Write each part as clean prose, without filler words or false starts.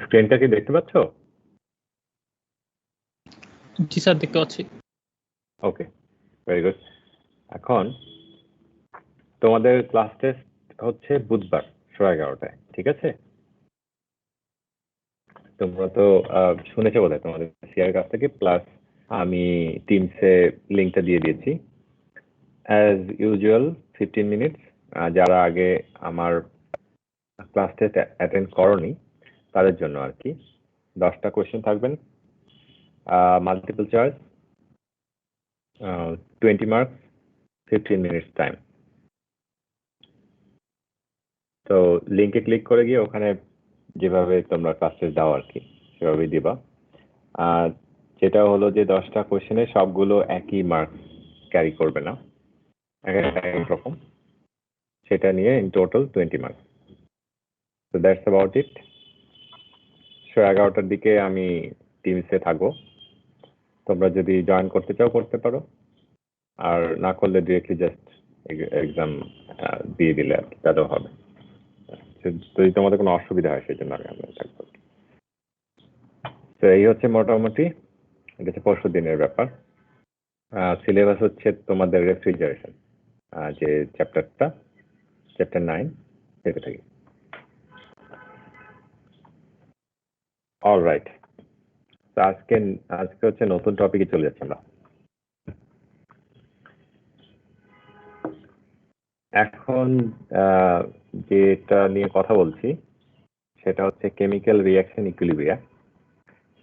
স্ক্রিনটা কি দেখতে পাচ্ছ? জি স্যার, দেখতে পাচ্ছি। ওকে, ভেরি গুড। এখন তোমাদের ক্লাস টেস্ট হচ্ছে বুধবার 11:30টায়, ঠিক আছে? তোমরা তো শুনেছো বোধহয় তোমাদের সিআর কাছ থেকে, প্লাস আমি টিমসে লিঙ্কটা দিয়ে দিয়েছি। As usual 15 minutes. যারা আগে আমার ক্লাস টেস্ট অ্যাটেন্ড করনি তাদের জন্য আর কি 10টা কোয়েশ্চেন থাকবেন, multiple choice, 20 marks, 15 minutes time. তো লিঙ্কে ক্লিক করে গিয়ে ওখানে যেভাবে তোমরা ক্লাস টেস্ট দাও আর কি সেভাবেই দিবা। আর যেটা হলো যে 10টা কোয়েশ্চেনে সবগুলো একই মার্ক ক্যারি করবে না, এক রকম, সেটা নিয়ে ইন টোটাল 20 মার্কস। তো দ্যাটস অ্যাবাউট ইট। 11:30টার দিকে আমি টিমসে থাকবো, তোমরা যদি জয়েন করতে চাও করতে পারো, আর না করলে ডিরেক্টলি জাস্ট এক্সাম দিয়ে দিলে আর কি, তাতেও হবে। যদি তোমাদের কোনো অসুবিধা হয় সেই জন্য আমি থাকবো। তো এই হচ্ছে মোটামুটি, এটা হচ্ছে পরশু দিনের ব্যাপার। সিলেবাস হচ্ছে তোমাদের রেফ্রিজারেশন, যে চ্যাপ্টারটা, চ্যাপ্টার 9 থেকে থাকি। অলরাইট, তো আজকে হচ্ছে নতুন টপিকে চলে যাচ্ছি আমরা। এখন যেটা নিয়ে কথা বলছি সেটা হচ্ছে কেমিক্যাল রিঅ্যাকশন ইকুইলিব্রিয়া।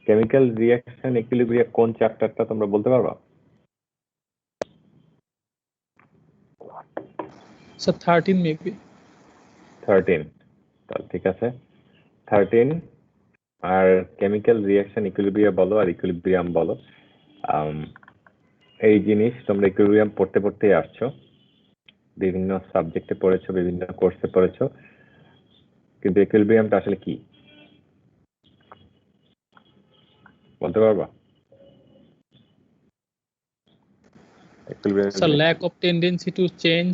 কেমিক্যাল রিঅ্যাকশন ইকুইলিব্রিয়া কোন চ্যাপ্টারটা তোমরা বলতে পারবা? Sir 13 maybe. 13, তাহলে ঠিক আছে 13। আর কেমিক্যাল রিঅ্যাকশন ইকুইলিব্রিয়া বলো আর ইকুইলিব্রিয়াম বলো, এই জিনিস তোমরা ইকুইলিব্রিয়াম পড়তে পড়তেই আসছো, বিভিন্ন সাবজেক্টে পড়েছো, বিভিন্ন কোর্সে পড়েছো, কিন্তু ইকুইলিব্রিয়ামটা আসলে কি বলতে পারবা? Sir lack of tendency to change.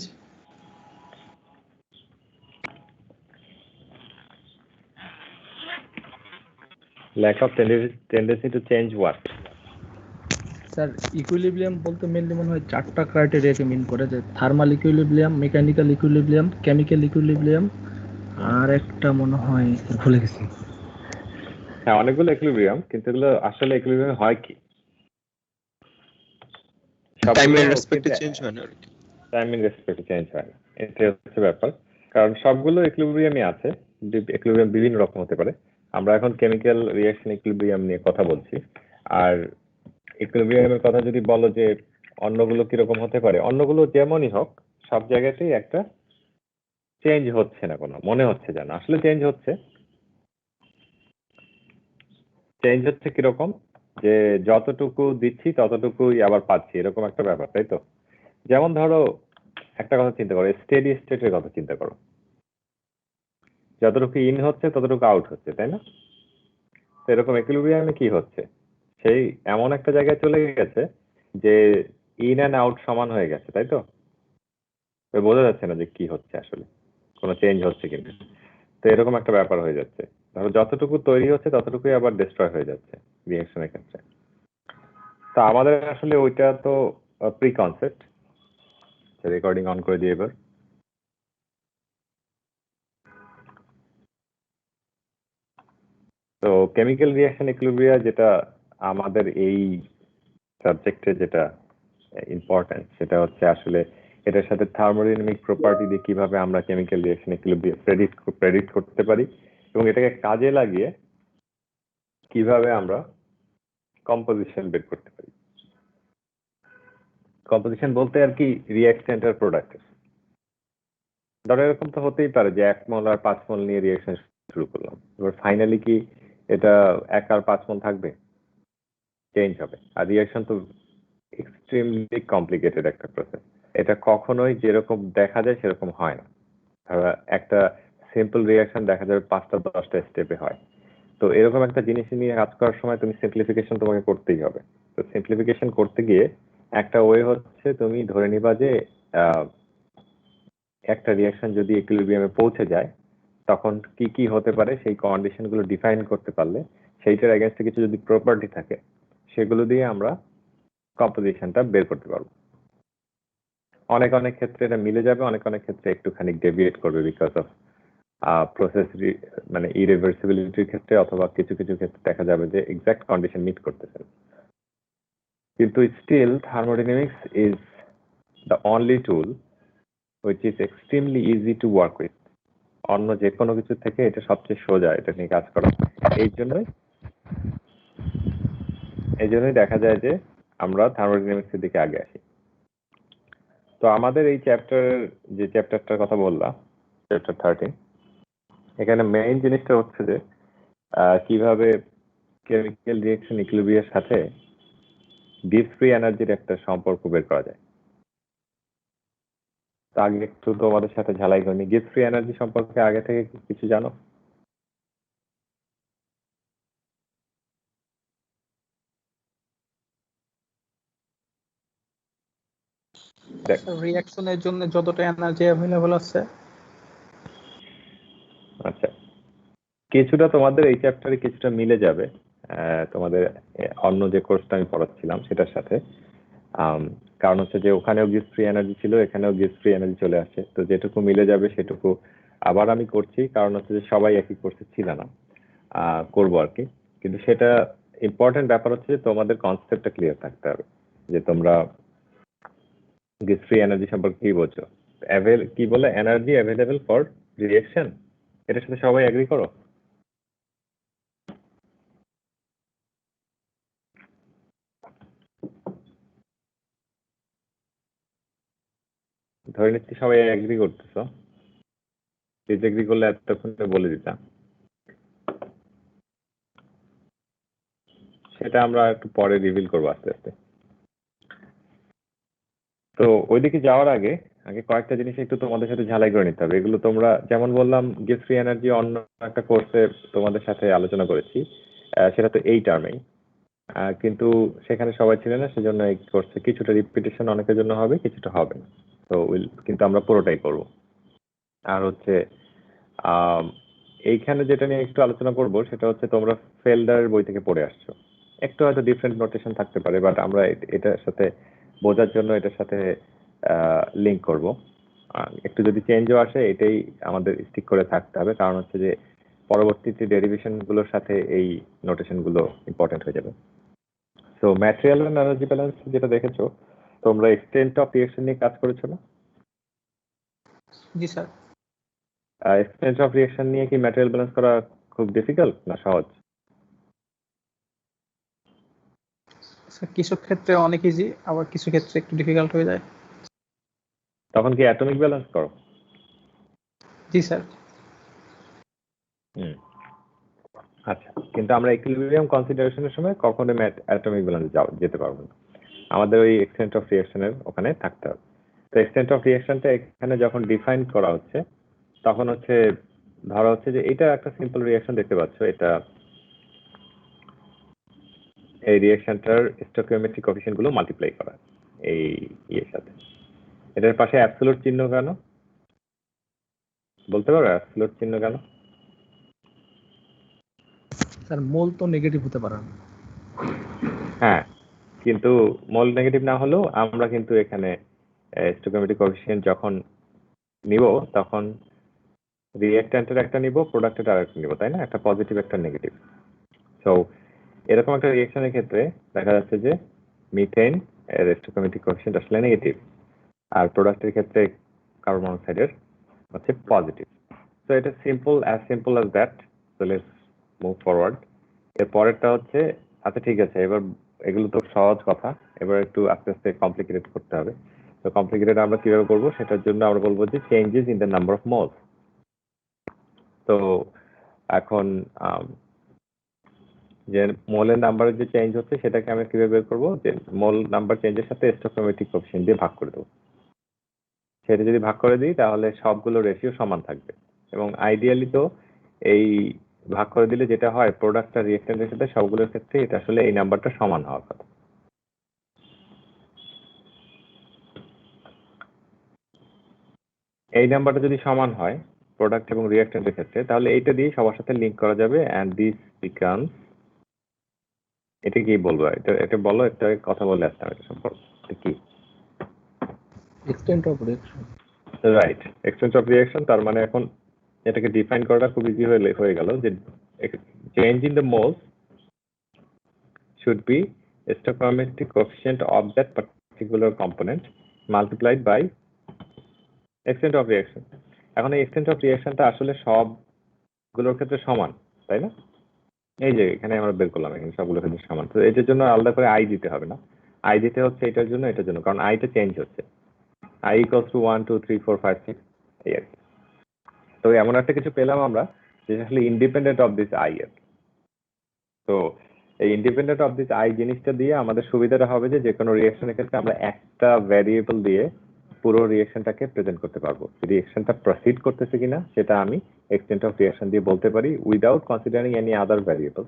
Lack of tendency to change what? Sir equilibrium বলতে মেনলি মনে হয় 4টা ক্রাইটেরিয়াকে মিন করে, যে thermal equilibrium, mechanical equilibrium, chemical equilibrium, আর একটা মনে হয় ভুলে গেছি। হ্যাঁ, অনেকগুলো ইকুইলিব্রিয়াম, কিন্তু এগুলো আসলে ইকুইলিব্রিয়াম হয় কি? টাইমের রেসপেক্টে চেঞ্জ হয় না আর কি। টাইমের রেসপেক্টে চেঞ্জ হয় না, এটা হচ্ছে ব্যাপার। কারণ সবগুলো ইকুইলিব্রিয়ামই আছে, ইকুইলিব্রিয়াম বিভিন্ন রকম হতে পারে। আমরা এখন কেমিক্যাল রিঅ্যাকশন ইকুইলিব্রিয়াম নিয়ে কথা বলছি। আর ইকুইলিব্রিয়ামের কথা যদি বলো যে অন্যগুলো কিরকম হতে পারে, অন্যগুলো যেমনই হোক সব জায়গাতেই একটা চেঞ্জ হচ্ছে না, কোনো মনে হচ্ছে যেন আসলে চেঞ্জ হচ্ছে। চেঞ্জ হচ্ছে কিরকম, যে যতটুকু দিচ্ছি ততটুকুই আবার পাচ্ছি, এরকম একটা ব্যাপার, তাই তো? যেমন ধরো একটা কথা চিন্তা করো, স্টেডি স্টেটের কথা চিন্তা করো, যতটুকু ইন হচ্ছে ততটুকু আউট হচ্ছে, তাই না? তো এরকম ইকুইলিব্রিয়ামে কি হচ্ছে, সেই এমন একটা জায়গায় চলে গেছে যে ইন অ্যান্ড আউট সমান হয়ে গেছে, তাই তো? বোঝা যাচ্ছে না যে কি হচ্ছে আসলে, কোনো চেঞ্জ হচ্ছে কিনা। তো এরকম একটা ব্যাপার হয়ে যাচ্ছে, ধরো যতটুকু তৈরি হচ্ছে ততটুকুই আবার ডিস্ট্রয় হয়ে যাচ্ছে রিঅ্যাকশনের ক্ষেত্রে। তো আমাদের আসলে ওইটা তো প্রি কনসেপ্ট। রেকর্ডিং অন করে দিই এবার। তো কেমিক্যাল রিঅ্যাকশন ইকুইলিব্রিয়া যেটা আমাদের এই সাবজেক্টে যেটা ইম্পর্টেন্ট, সেটা হচ্ছে আসলে এটার সাথে থার্মোডাইনামিক প্রপার্টি দিয়ে কিভাবে আমরা কেমিক্যাল রিঅ্যাকশন ইকুইলিব্রিয়া প্রেডিক্ট করতে পারি, এবং এটাকে কাজে লাগিয়ে কিভাবে আমরা কম্পোজিশন বের করতে পারি। কম্পোজিশন বলতে আর কি রিঅ্যাকশন আর প্রোডাক্ট। ধরো এরকম তো হতেই পারে যে 1 মোল আর 5 মোল নিয়ে রিঅ্যাকশন শুরু করলাম, এবার ফাইনালি কি এটা 1 আর 5 মোল থাকবে? চেঞ্জ হবে। আর রিঅ্যাকশন তো এক্সট্রিমলি কমপ্লিকেটেড একটা প্রসেস, এটা কখনোই যেরকম দেখা যায় সেরকম হয় না। একটা সিম্পল রিঅ্যাকশন দেখা যাবে 5টা 10টা স্টেপে হয়। তো এরকম একটা জিনিস নিয়ে কাজ করার সময় তুমি সিম্পলিফিকেশন তোমাকে করতেই হবে। তো সিম্পলিফিকেশন করতে গিয়ে একটা ওয়ে হচ্ছে তুমি ধরে নিবা যে একটা রিঅ্যাকশন যদি ইকুইলিব্রিয়ামে পৌঁছে যায় তখন কি কি হতে পারে সেই কন্ডিশনগুলো ডিফাইন করতে পারলে সেইটার এগেনস্টে কিছু যদি প্রপার্টি থাকে সেগুলো দিয়ে আমরা কম্পোজিশনটা বের করতে পারবো। অনেক অনেক ক্ষেত্রে এটা মিলে যাবে, অনেক অনেক ক্ষেত্রে একটুখানি ডেভিয়েট করবে বিকজ অফ প্রসেস মানে ইরিভার্সিবিলিটির ক্ষেত্রে, অথবা কিছু কিছু ক্ষেত্রে দেখা যাবে যে এক্সাক্ট কন্ডিশন মিট করতেছে। কিন্তু still thermodynamics is the only tool which is extremely easy to work with. অন্য যে কোনো কিছু থেকে এটা সবচেয়ে সোজা এটা নিয়ে কাজ করা। এই জন্যই দেখা যায় যে আমরা থার্মোডাইনামিক্সের দিকে আগে আসি। তো আমাদের এই চ্যাপ্টারটার কথা বললাম, চ্যাপ্টার 13, এখানে মেইন জিনিসটা হচ্ছে যে কিভাবে কেমিক্যাল রিঅ্যাকশন ইকুইলিব্রিয়ামের সাথে গিবস ফ্রি এনার্জির একটা সম্পর্ক বের করা যায়। তো আগে একটু তোমাদের সাথে ঝালাই করিনি, গিবস ফ্রি এনার্জি সম্পর্কে আগে থেকে কিছু জানো? রিঅ্যাকশনের জন্য যতটা এনার্জি অ্যাভেলেবল আছে। আচ্ছা, কিছুটা তোমাদের এই চ্যাপ্টারে কিছুটা মিলে যাবে তোমাদের অন্য যে কোর্সটা আমি পড়াচ্ছিলাম সেটার সাথে। কারণ হচ্ছে যে ওখানেও গিবস ফ্রি এনার্জি ছিল, এখানেও গিবস ফ্রি এনার্জি চলে আসছে। তো যেটুকু মিলে যাবে সেটুকু আবার আমি করছি, কারণ হচ্ছে যে সবাই একই কোর্সে ছিল না, করবো আর কি। কিন্তু সেটা ইম্পর্টেন্ট ব্যাপার হচ্ছে যে তোমাদের কনসেপ্টটা ক্লিয়ার থাকতে হবে, যে তোমরা গিবস ফ্রি এনার্জি সম্পর্কে কি বোঝো, কি বলে এনার্জি অ্যাভেলেবল ফর রিঅ্যাকশন, এটার সাথে সবাই এগ্রি করো? ধরে নিচ্ছি সবাই এগ্রি করতেছো, ডিসএগ্রি করলে এতক্ষণে বলে দিতাম। সেটা আমরা একটু পরে রিভিল করবো আস্তে আস্তে। তো ওইদিকে যাওয়ার আগে কয়েকটা জিনিস একটু তোমাদের সাথে ঝালাই করে নিতে হবে। এগুলো তোমরা যেমন বললাম গিবস ফ্রি এনার্জি অন্য একটা কোর্সে তোমাদের সাথে আলোচনা করেছি, সেটা তো এই টার্মেই, কিন্তু সেখানে সবাই ছিল না, সেজন্য এই কোর্সে কিছুটা রিপিটেশন অনেকের জন্য হবে, কিছুটা হবে না। তো কিন্তু আমরা পুরোটাই করব। আর হচ্ছে এইখানে যেটা নিয়ে একটু আলোচনা করব সেটা হচ্ছে তোমরা ফেল্ডারের বই থেকে পড়ে আসছো, একটু হয়তো ডিফারেন্ট নোটেশন থাকতে পারে, বাট আমরা এটার সাথে বোঝার জন্য এটার সাথে লিঙ্ক করব। একটু যদি চেঞ্জও আসে এটাই আমাদের স্টিক করে থাকতে হবে, কারণ হচ্ছে যে পরবর্তীতে ডেরিভেশন গুলোর সাথে এই নোটেশন গুলো ইম্পর্টেন্ট হয়ে যাবে। So material and energy balance যেটা দেখেছো, তোমরা এক্সটেন্ট অফ রিঅ্যাকশন নিয়ে কাজ করেছো না? জি স্যার। এক্সটেন্ট অফ রিঅ্যাকশন নিয়ে কি ম্যাটেরিয়াল ব্যালেন্স করা খুব ডিফিকাল্ট না সহজ? কিছু ক্ষেত্রে অনেক ইজি, আবার কিছু ক্ষেত্রে একটু ডিফিকাল্ট হয়ে যায়। তখন কি অ্যাটমিক ব্যালেন্স করো? জি স্যার। আচ্ছা, কিন্তু আমরা ইকুইলিব্রিয়াম কনসিডারেশনের সময় কখনো অ্যাটমিক ব্যালেন্স যেতে পারবো না, আমাদের ওই এক্সটেন্ট অফ রিঅ্যাকশনের ওখানে থাকতে হবে। তো এক্সটেন্ট অফ রিঅ্যাকশনটা এখানে যখন ডিফাইন করা হচ্ছে তখন হচ্ছে ধরা হচ্ছে যে এটা একটা সিম্পল রিঅ্যাকশন দেখতে পাচ্ছ, এটা এই রিঅ্যাকশনটার স্টকিওমেট্রিক কোএফিসিয়েন্ট গুলো মাল্টিপ্লাই করা এই ইয়ের সাথে। এটার পাশে অ্যাবসলিউট চিহ্ন কেন বলতে পারো? অ্যাবসলিউট চিহ্ন কেন? স্যার মোল তো নেগেটিভ হতে পারে না। হ্যাঁ, কিন্তু মোল নেগেটিভ না হলেও আমরা কিন্তু এখানে স্টকিওমেট্রিক কোএফিসিয়েন্ট যখন নিব তখন রিঅ্যাকট্যান্টের একটা নিব, প্রোডাক্টের আরেকটা নিব, তাই না? একটা পজিটিভ একটা নেগেটিভ। সো এরকম একটা রিঅ্যাকশনের ক্ষেত্রে দেখা যাচ্ছে যে মিথেন এর স্টকিওমেট্রিক কোএফিসিয়েন্ট আসলে নেগেটিভ, আর প্রোডাক্টের ক্ষেত্রে কার্বন মনোক্সাইডের হচ্ছে পজিটিভ। সো এটা simple as that. So let's move forward. এর পরেরটা হচ্ছে, আচ্ছা ঠিক আছে, এবার এগুলো তো সহজ কথা, এবার একটু আস্তে আস্তে কমপ্লিকেটেড করতে হবে। তো কমপ্লিকেটেড আমরা কিভাবে করবো সেটার জন্য আমরা বলবো যে changes in the number of moles. তো এখন যে মোলের নাম্বারের যে চেঞ্জ হচ্ছে সেটাকে আমরা কিভাবে বের করবো, যে মোল নাম্বার চেঞ্জের সাথে স্টকিওমেট্রিক কোএফিসিয়েন্ট দিয়ে ভাগ করে দেবো। সেটা যদি ভাগ করে দিই তাহলে সবগুলো রেশিও সমান থাকবে, এবং আইডিয়ালি তো এই ভাগ করে দিলে যেটা হয় প্রোডাক্ট আর রিঅ্যাকট্যান্টের সাথে সবগুলোর ক্ষেত্রে এটা আসলে এই নাম্বারটা সমান হওয়ার কথা। এই নাম্বারটা যদি সমান হয় প্রোডাক্ট এবং রিঅ্যাক্ট্যান্টের ক্ষেত্রে, তাহলে এইটা দিয়ে সবার সাথে লিংক করা যাবে অ্যান্ড দিস বিকামস, এটা কি বলবো, এটা বলো, একটা কথা বলে আসতাম এটা সম্পর্কে, এটা কি? Extent of reaction. Right, extent of reaction. তার মানে এখন এটাকে ডিফাইন করাটা খুব ইজি হয়ে গেল যে change in the moles should be stoichiometric coefficient of that particular component multiplied by extent of reaction. এখন এই extent of reactionটা আসলে সবগুলোর ক্ষেত্রে সমান, তাই না? এই যে এখানে আমরা বের করলাম, এখানে সবগুলোর ক্ষেত্রে সমান, তো এটার জন্য আলাদা করে আই দিতে হবে না, আই দিতে হচ্ছে এটার জন্য, কারণ আইটা চেঞ্জ হচ্ছে, আই ইকুয়ালস টু 1 2 3 4 5 6 এই আর কি। তো এমন একটা কিছু পেলাম আমরা যেটা আসলে ইন্ডিপেন্ডেন্ট অফ দিস আই এর। তো এই ইন্ডিপেন্ডেন্ট অফ দিস আই জিনিসটা দিয়ে আমাদের সুবিধাটা হবে যে কোনো রিঅ্যাকশনের ক্ষেত্রে আমরা একটা ভ্যারিয়েবল দিয়ে পুরো রিঅ্যাকশনটাকে প্রেজেন্ট করতে পারবো। রিঅ্যাকশনটা প্রসিড করতেছে কিনা সেটা আমি এক্সটেন্ট অফ রিঅ্যাকশন দিয়ে বলতে পারি without considering any other variable,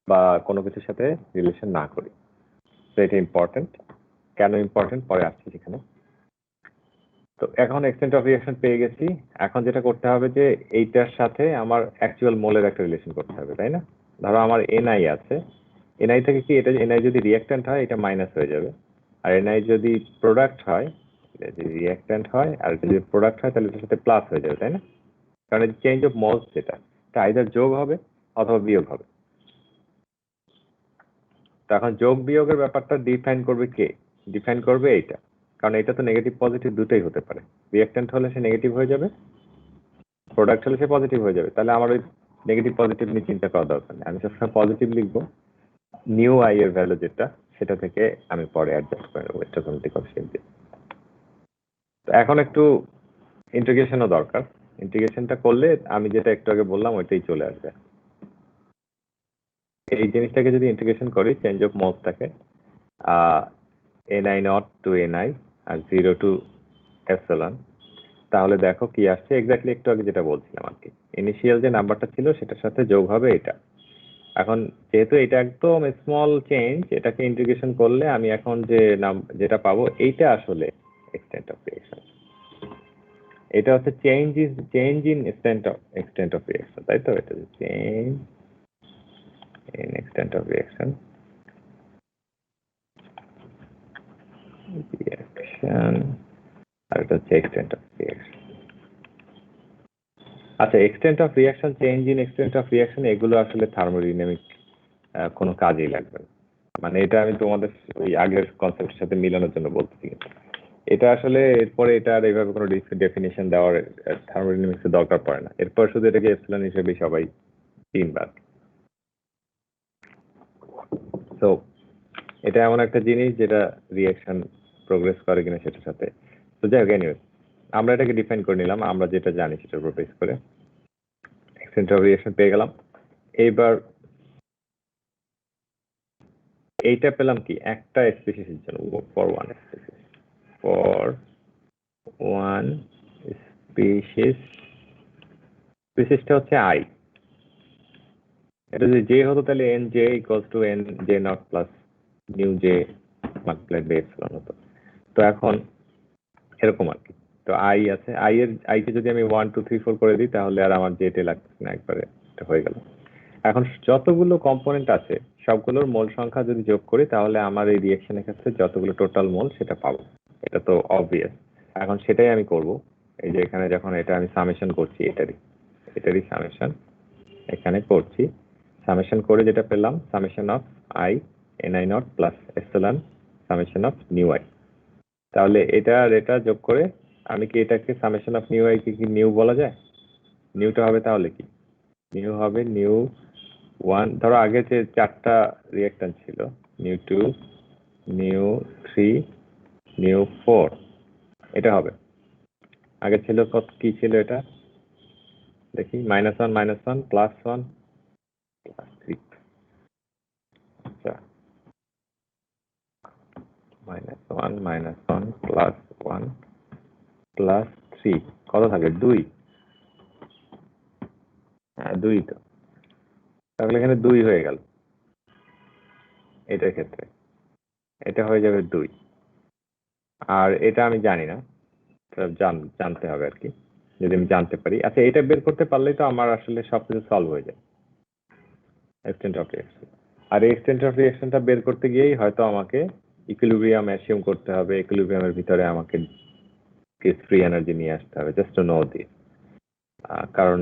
বা কোনো কিছুর সাথে রিলেশন না করি। তো এটা ইম্পর্টেন্ট। কেন ইম্পর্টেন্ট পরে আসছি সেখানে। তো এখন এক্সটেন্ট অফ রিঅ্যাকশন পেয়ে গেছি, এখন যেটা করতে হবে যে এইটার সাথে আমার অ্যাকচুয়াল মোলের একটা রিলেশন করতে হবে, তাই না? ধরো আমার এনআই আছে, এনআই থেকে কি এটা, এনআই যদি রিঅ্যাক্ট্যান্ট হয় এটা মাইনাস হয়ে যাবে, আর এনআই যদি প্রোডাক্ট হয়, যদি রিঅ্যাক্ট্যান্ট হয় আর যদি প্রোডাক্ট হয় তাহলে এটার সাথে প্লাস হয়ে যাবে, তাই না? কারণ এই চেঞ্জ অফ মোলস যেটা আইদার যোগ হবে অথবা বিয়োগ হবে। তো এখন যোগ বিয়োগের ব্যাপারটা ডিফাইন করবে কে? ডিফাইন করবে এইটা, কারণ এটা তো নেগেটিভ পজিটিভ দুটোই হতে পারে। রিঅ্যাক্ট্যান্ট হলে সে নেগেটিভ হয়ে যাবে, প্রোডাক্ট হলে সে পজিটিভ হয়ে যাবে, তাহলে আমার ওই নেগেটিভ পজিটিভ নিয়ে চিন্তা করার দরকার নেই, আমি সবসময় পজিটিভ লিখবো। নিউ আই এর ভ্যালু যেটা সেটা থেকে আমি পরে অ্যাডজাস্ট করে নেবো স্টয়কিওমেট্রিক কোএফিসিয়েন্ট দিয়ে। তো এখন একটু ইন্টিগ্রেশনও দরকার, ইন্টিগ্রেশনটা করলে আমি যেটা একটু আগে বললাম ওইটাই চলে আসবে। এই জিনিসটাকে যদি ইন্টিগ্রেশন করি চেঞ্জ অফ মোলসটাকে এনআই নট টু এনআই আর 0 টু এপসিলন, তাহলে দেখো কি আসছে এক্স্যাক্টলি একটু আগে যেটা বলছিলাম আর কি। ইনিশিয়াল যে নাম্বারটা ছিল সেটার সাথে যোগ হবে এটা। এখন যেহেতু এটা একদম স্মল চেঞ্জ, এটাকে ইন্টিগ্রেশন করলে আমি এখন যে যেটা পাবো এইটা আসলে এক্সটেন্ট অফ রিঅ্যাকশন। এটা হচ্ছে change in extent of reaction, তাই তো? এটা change in extent of reaction আর এটা হচ্ছে এক্সটেন্ট অফ রিঅ্যাকশন। আচ্ছা, extent of reaction, change in extent of reaction এগুলো আসলে থার্মোডাইনামিক কোনো কাজেই লাগবে না। মানে এটা আমি তোমাদের ওই আগের কনসেপ্টের সাথে মিলানোর জন্য বলতেছি। এটা আসলে এরপরে এটা আর এইভাবে কোনো ডেফিনেশন দেওয়ার থার্মোডাইনামিক্সের দরকার পড়ে না। এরপর শুধু এটাকে এপসিলন হিসেবে সবাই তিনবার। তো এটা এমন একটা জিনিস যেটা রিঅ্যাকশন প্রোগ্রেস করে কিনা সেটার সাথে। তো যাই হোক, এনিওয়ে আমরা এটাকে ডিফাইন করে নিলাম, আমরা যেটা জানি সেটার উপর বেস করে এক্সটেন্ট অফ রিঅ্যাকশন পেয়ে গেলাম। এইবার এইটা পেলাম কি একটা স্পিসিসের জন্য, for one species, for one species, স্পিসিসটা হচ্ছে আই। এটা যদি জে হতো তাহলে N J equals to N J naught plus nu J multiplied by epsilon হতো। তো এখন এরকম আর কি। তো আই আছে, আই কে যদি আমি 1 2 3 4 করে দিই তাহলে আর আমার জেটে লাগছে না, একবারে এটা হয়ে গেল। এখন যতগুলো কম্পোনেন্ট আছে সবগুলোর মোল সংখ্যা যদি যোগ করি তাহলে আমার এই রিঅ্যাকশনের ক্ষেত্রে যতগুলো টোটাল মোল সেটা পাবো। এটা তো অবভিয়াস। এখন সেটাই আমি করব। এই যে এখানে যখন এটা আমি সামেশন করছি, এটারই সামেশন এখানে করছি। সামেশন করে যেটা পেলাম, summation of I NI not plus epsilon summation of nu I. তাহলে এটা আর এটা যোগ করে আমি কি এটাকে সামেশন অফ নিউ আই কি নিউ বলা যায়? নিউটা হবে তাহলে কি? নিউ হবে নিউ 1, ধরো আগে যে চারটা রিঅ্যাকট্যান্ট ছিল, নিউ 2 নিউ 3 নিউ 4, এটা হবে। আগে ছিল কত, কি ছিল এটা দেখি, -1 -1 +1 +3। আচ্ছা, -1 -1 +1 +3 কত থাকে? 2। হ্যাঁ 2 তো, তাহলে এখানে 2 হয়ে গেল। এটার ক্ষেত্রে এটা হয়ে যাবে 2। আর এটা আমি জানি না, জানতে হবে আর কি। যদি আমি জানতে পারি। আচ্ছা, এটা বের করতে পারলেই তো আমার আসলে সবকিছু সলভ হয়ে যায়, এক্সটেন্ট অফ রিঅ্যাকশন। আর এক্সটেন্ট অফ রিঅ্যাকশনটা বের করতে গিয়েই হয়তো আমাকে ইকুইলিব্রিয়াম অ্যাসিউম করতে হবে, ইকুইলিব্রিয়ামের ভিতরে আমাকে ফ্রি এনার্জি নিয়ে আসতে হবে, জাস্ট টু নো দিস। কারণ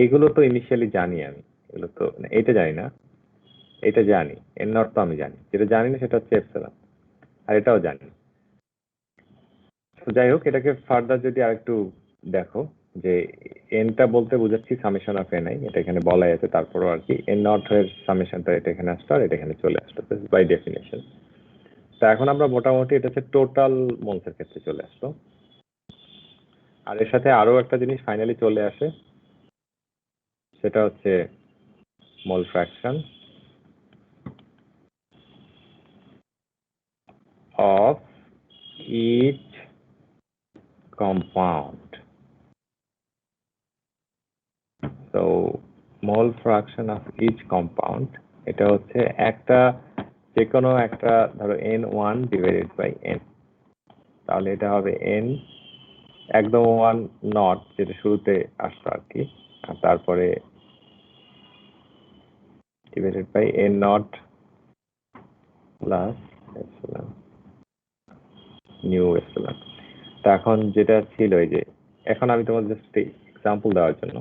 এইগুলো তো ইনিশিয়ালি জানি আমি, এগুলো তো এটা জানি না, এটা জানি, এর নট তো আমি জানি, যেটা জানি না সেটা হচ্ছে এপসিলন, আর এটাও জানি। তো যাই হোক, এটাকে ফার্দার যদি আরেকটু দেখো, যে এনটা বলতে বুঝাচ্ছি সামেশন অফ এন আই, এটা এখানে বলাই আছে, তারপরও আর কি এন নট এর সামেশনটা এটা এখানে আসতো আর এটা এখানে চলে আসতো বাই ডেফিনেশন। তো এখন আমরা মোটামুটি এটা হচ্ছে টোটাল মোলসের ক্ষেত্রে চলে আসতো। আর এর সাথে আরো একটা জিনিস ফাইনালি চলে আসে, সেটা হচ্ছে মোল fraction of each compound. So mole fraction of each compound, এটা হচ্ছে একটা যে কোনো একটা ধরো n1 ডিভাইডেড বাই n, তাহলে এটা হবে n একদম 1 নট যেটা শুরুতে আসতো আর কি, আর তারপরে divided by n naught plus epsilon nu epsilon. তা এখন যেটা ছিল এই যে, এখন আমি তোমাদের জাস্ট এক্সাম্পল দেওয়ার জন্য,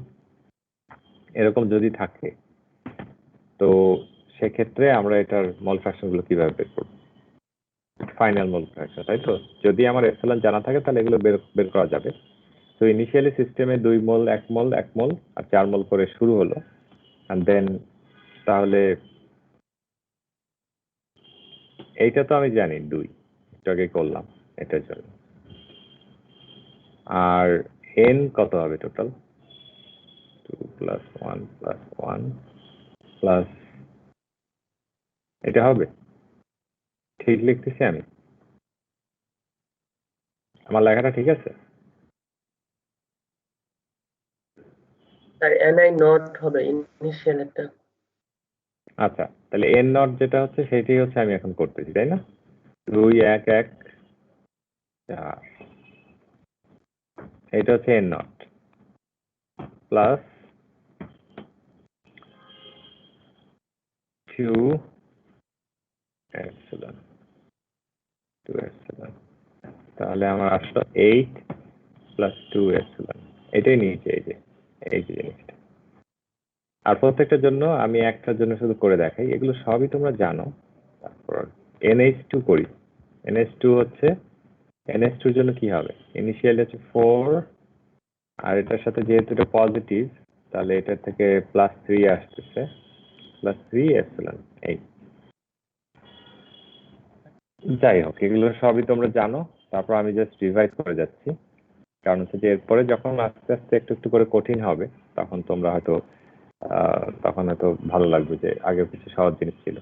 এরকম যদি থাকে তো সেক্ষেত্রে আমরা এটার মল ফ্র্যাকশন গুলো কিভাবে বের করব, ফাইনাল মল ফ্র্যাকশন, তাই তো? যদি আমার এপসিলন জানা থাকে তাহলে এগুলো বের করা যাবে। তো ইনিশিয়ালি সিস্টেমে 2 মোল 1 মোল 1 মোল আর 4 মোল করে শুরু হলো, এন্ড দেন তাহলে এইটা তো আমি জানি 2, এটাকে করলাম এটার জন্য। আর n কত হবে টোটাল? 2 প্লাস 1 প্লাস 1 প্লাস, এটা হবে? ঠিক লিখতেছি আমি? আমার লেখাটা ঠিক আছে? আর এনআই নট হবে ইনিশিয়াল একটা। আচ্ছা, তাহলে n নট যেটা হচ্ছে সেটাই হচ্ছে আমি এখন করতেছি, তাই না? 2 1 1 4, এটা হচ্ছে n naught plus 2 epsilon 2 epsilon, তাহলে আমার আসলো 8 প্লাস 2 এপসিলন। এটাই নিয়েছে এই যে জিনিসটা। আর প্রত্যেকটার জন্য আমি একটার জন্য শুধু করে দেখাই, এগুলো সবই তোমরা জানো। তারপর NH2 করি। NH2 হচ্ছে, NH2 এর জন্য কি হবে? ইনিশিয়াল হচ্ছে 4, আর এটার সাথে যেহেতু এটা পজিটিভ তাহলে এটার থেকে প্লাস 3 আসতেছে, প্লাস 3 এপসিলন 8। যাই হোক, এগুলো সবই তোমরা জানো, তারপর আমি জাস্ট রিভাইজ করে যাচ্ছি, কারণ হচ্ছে যে এরপরে যখন আস্তে আস্তে একটু একটু করে কঠিন হবে তখন তোমরা হয়তো তখন হয়তো ভালো লাগবে যে আগে কিছু সহজ জিনিস ছিল।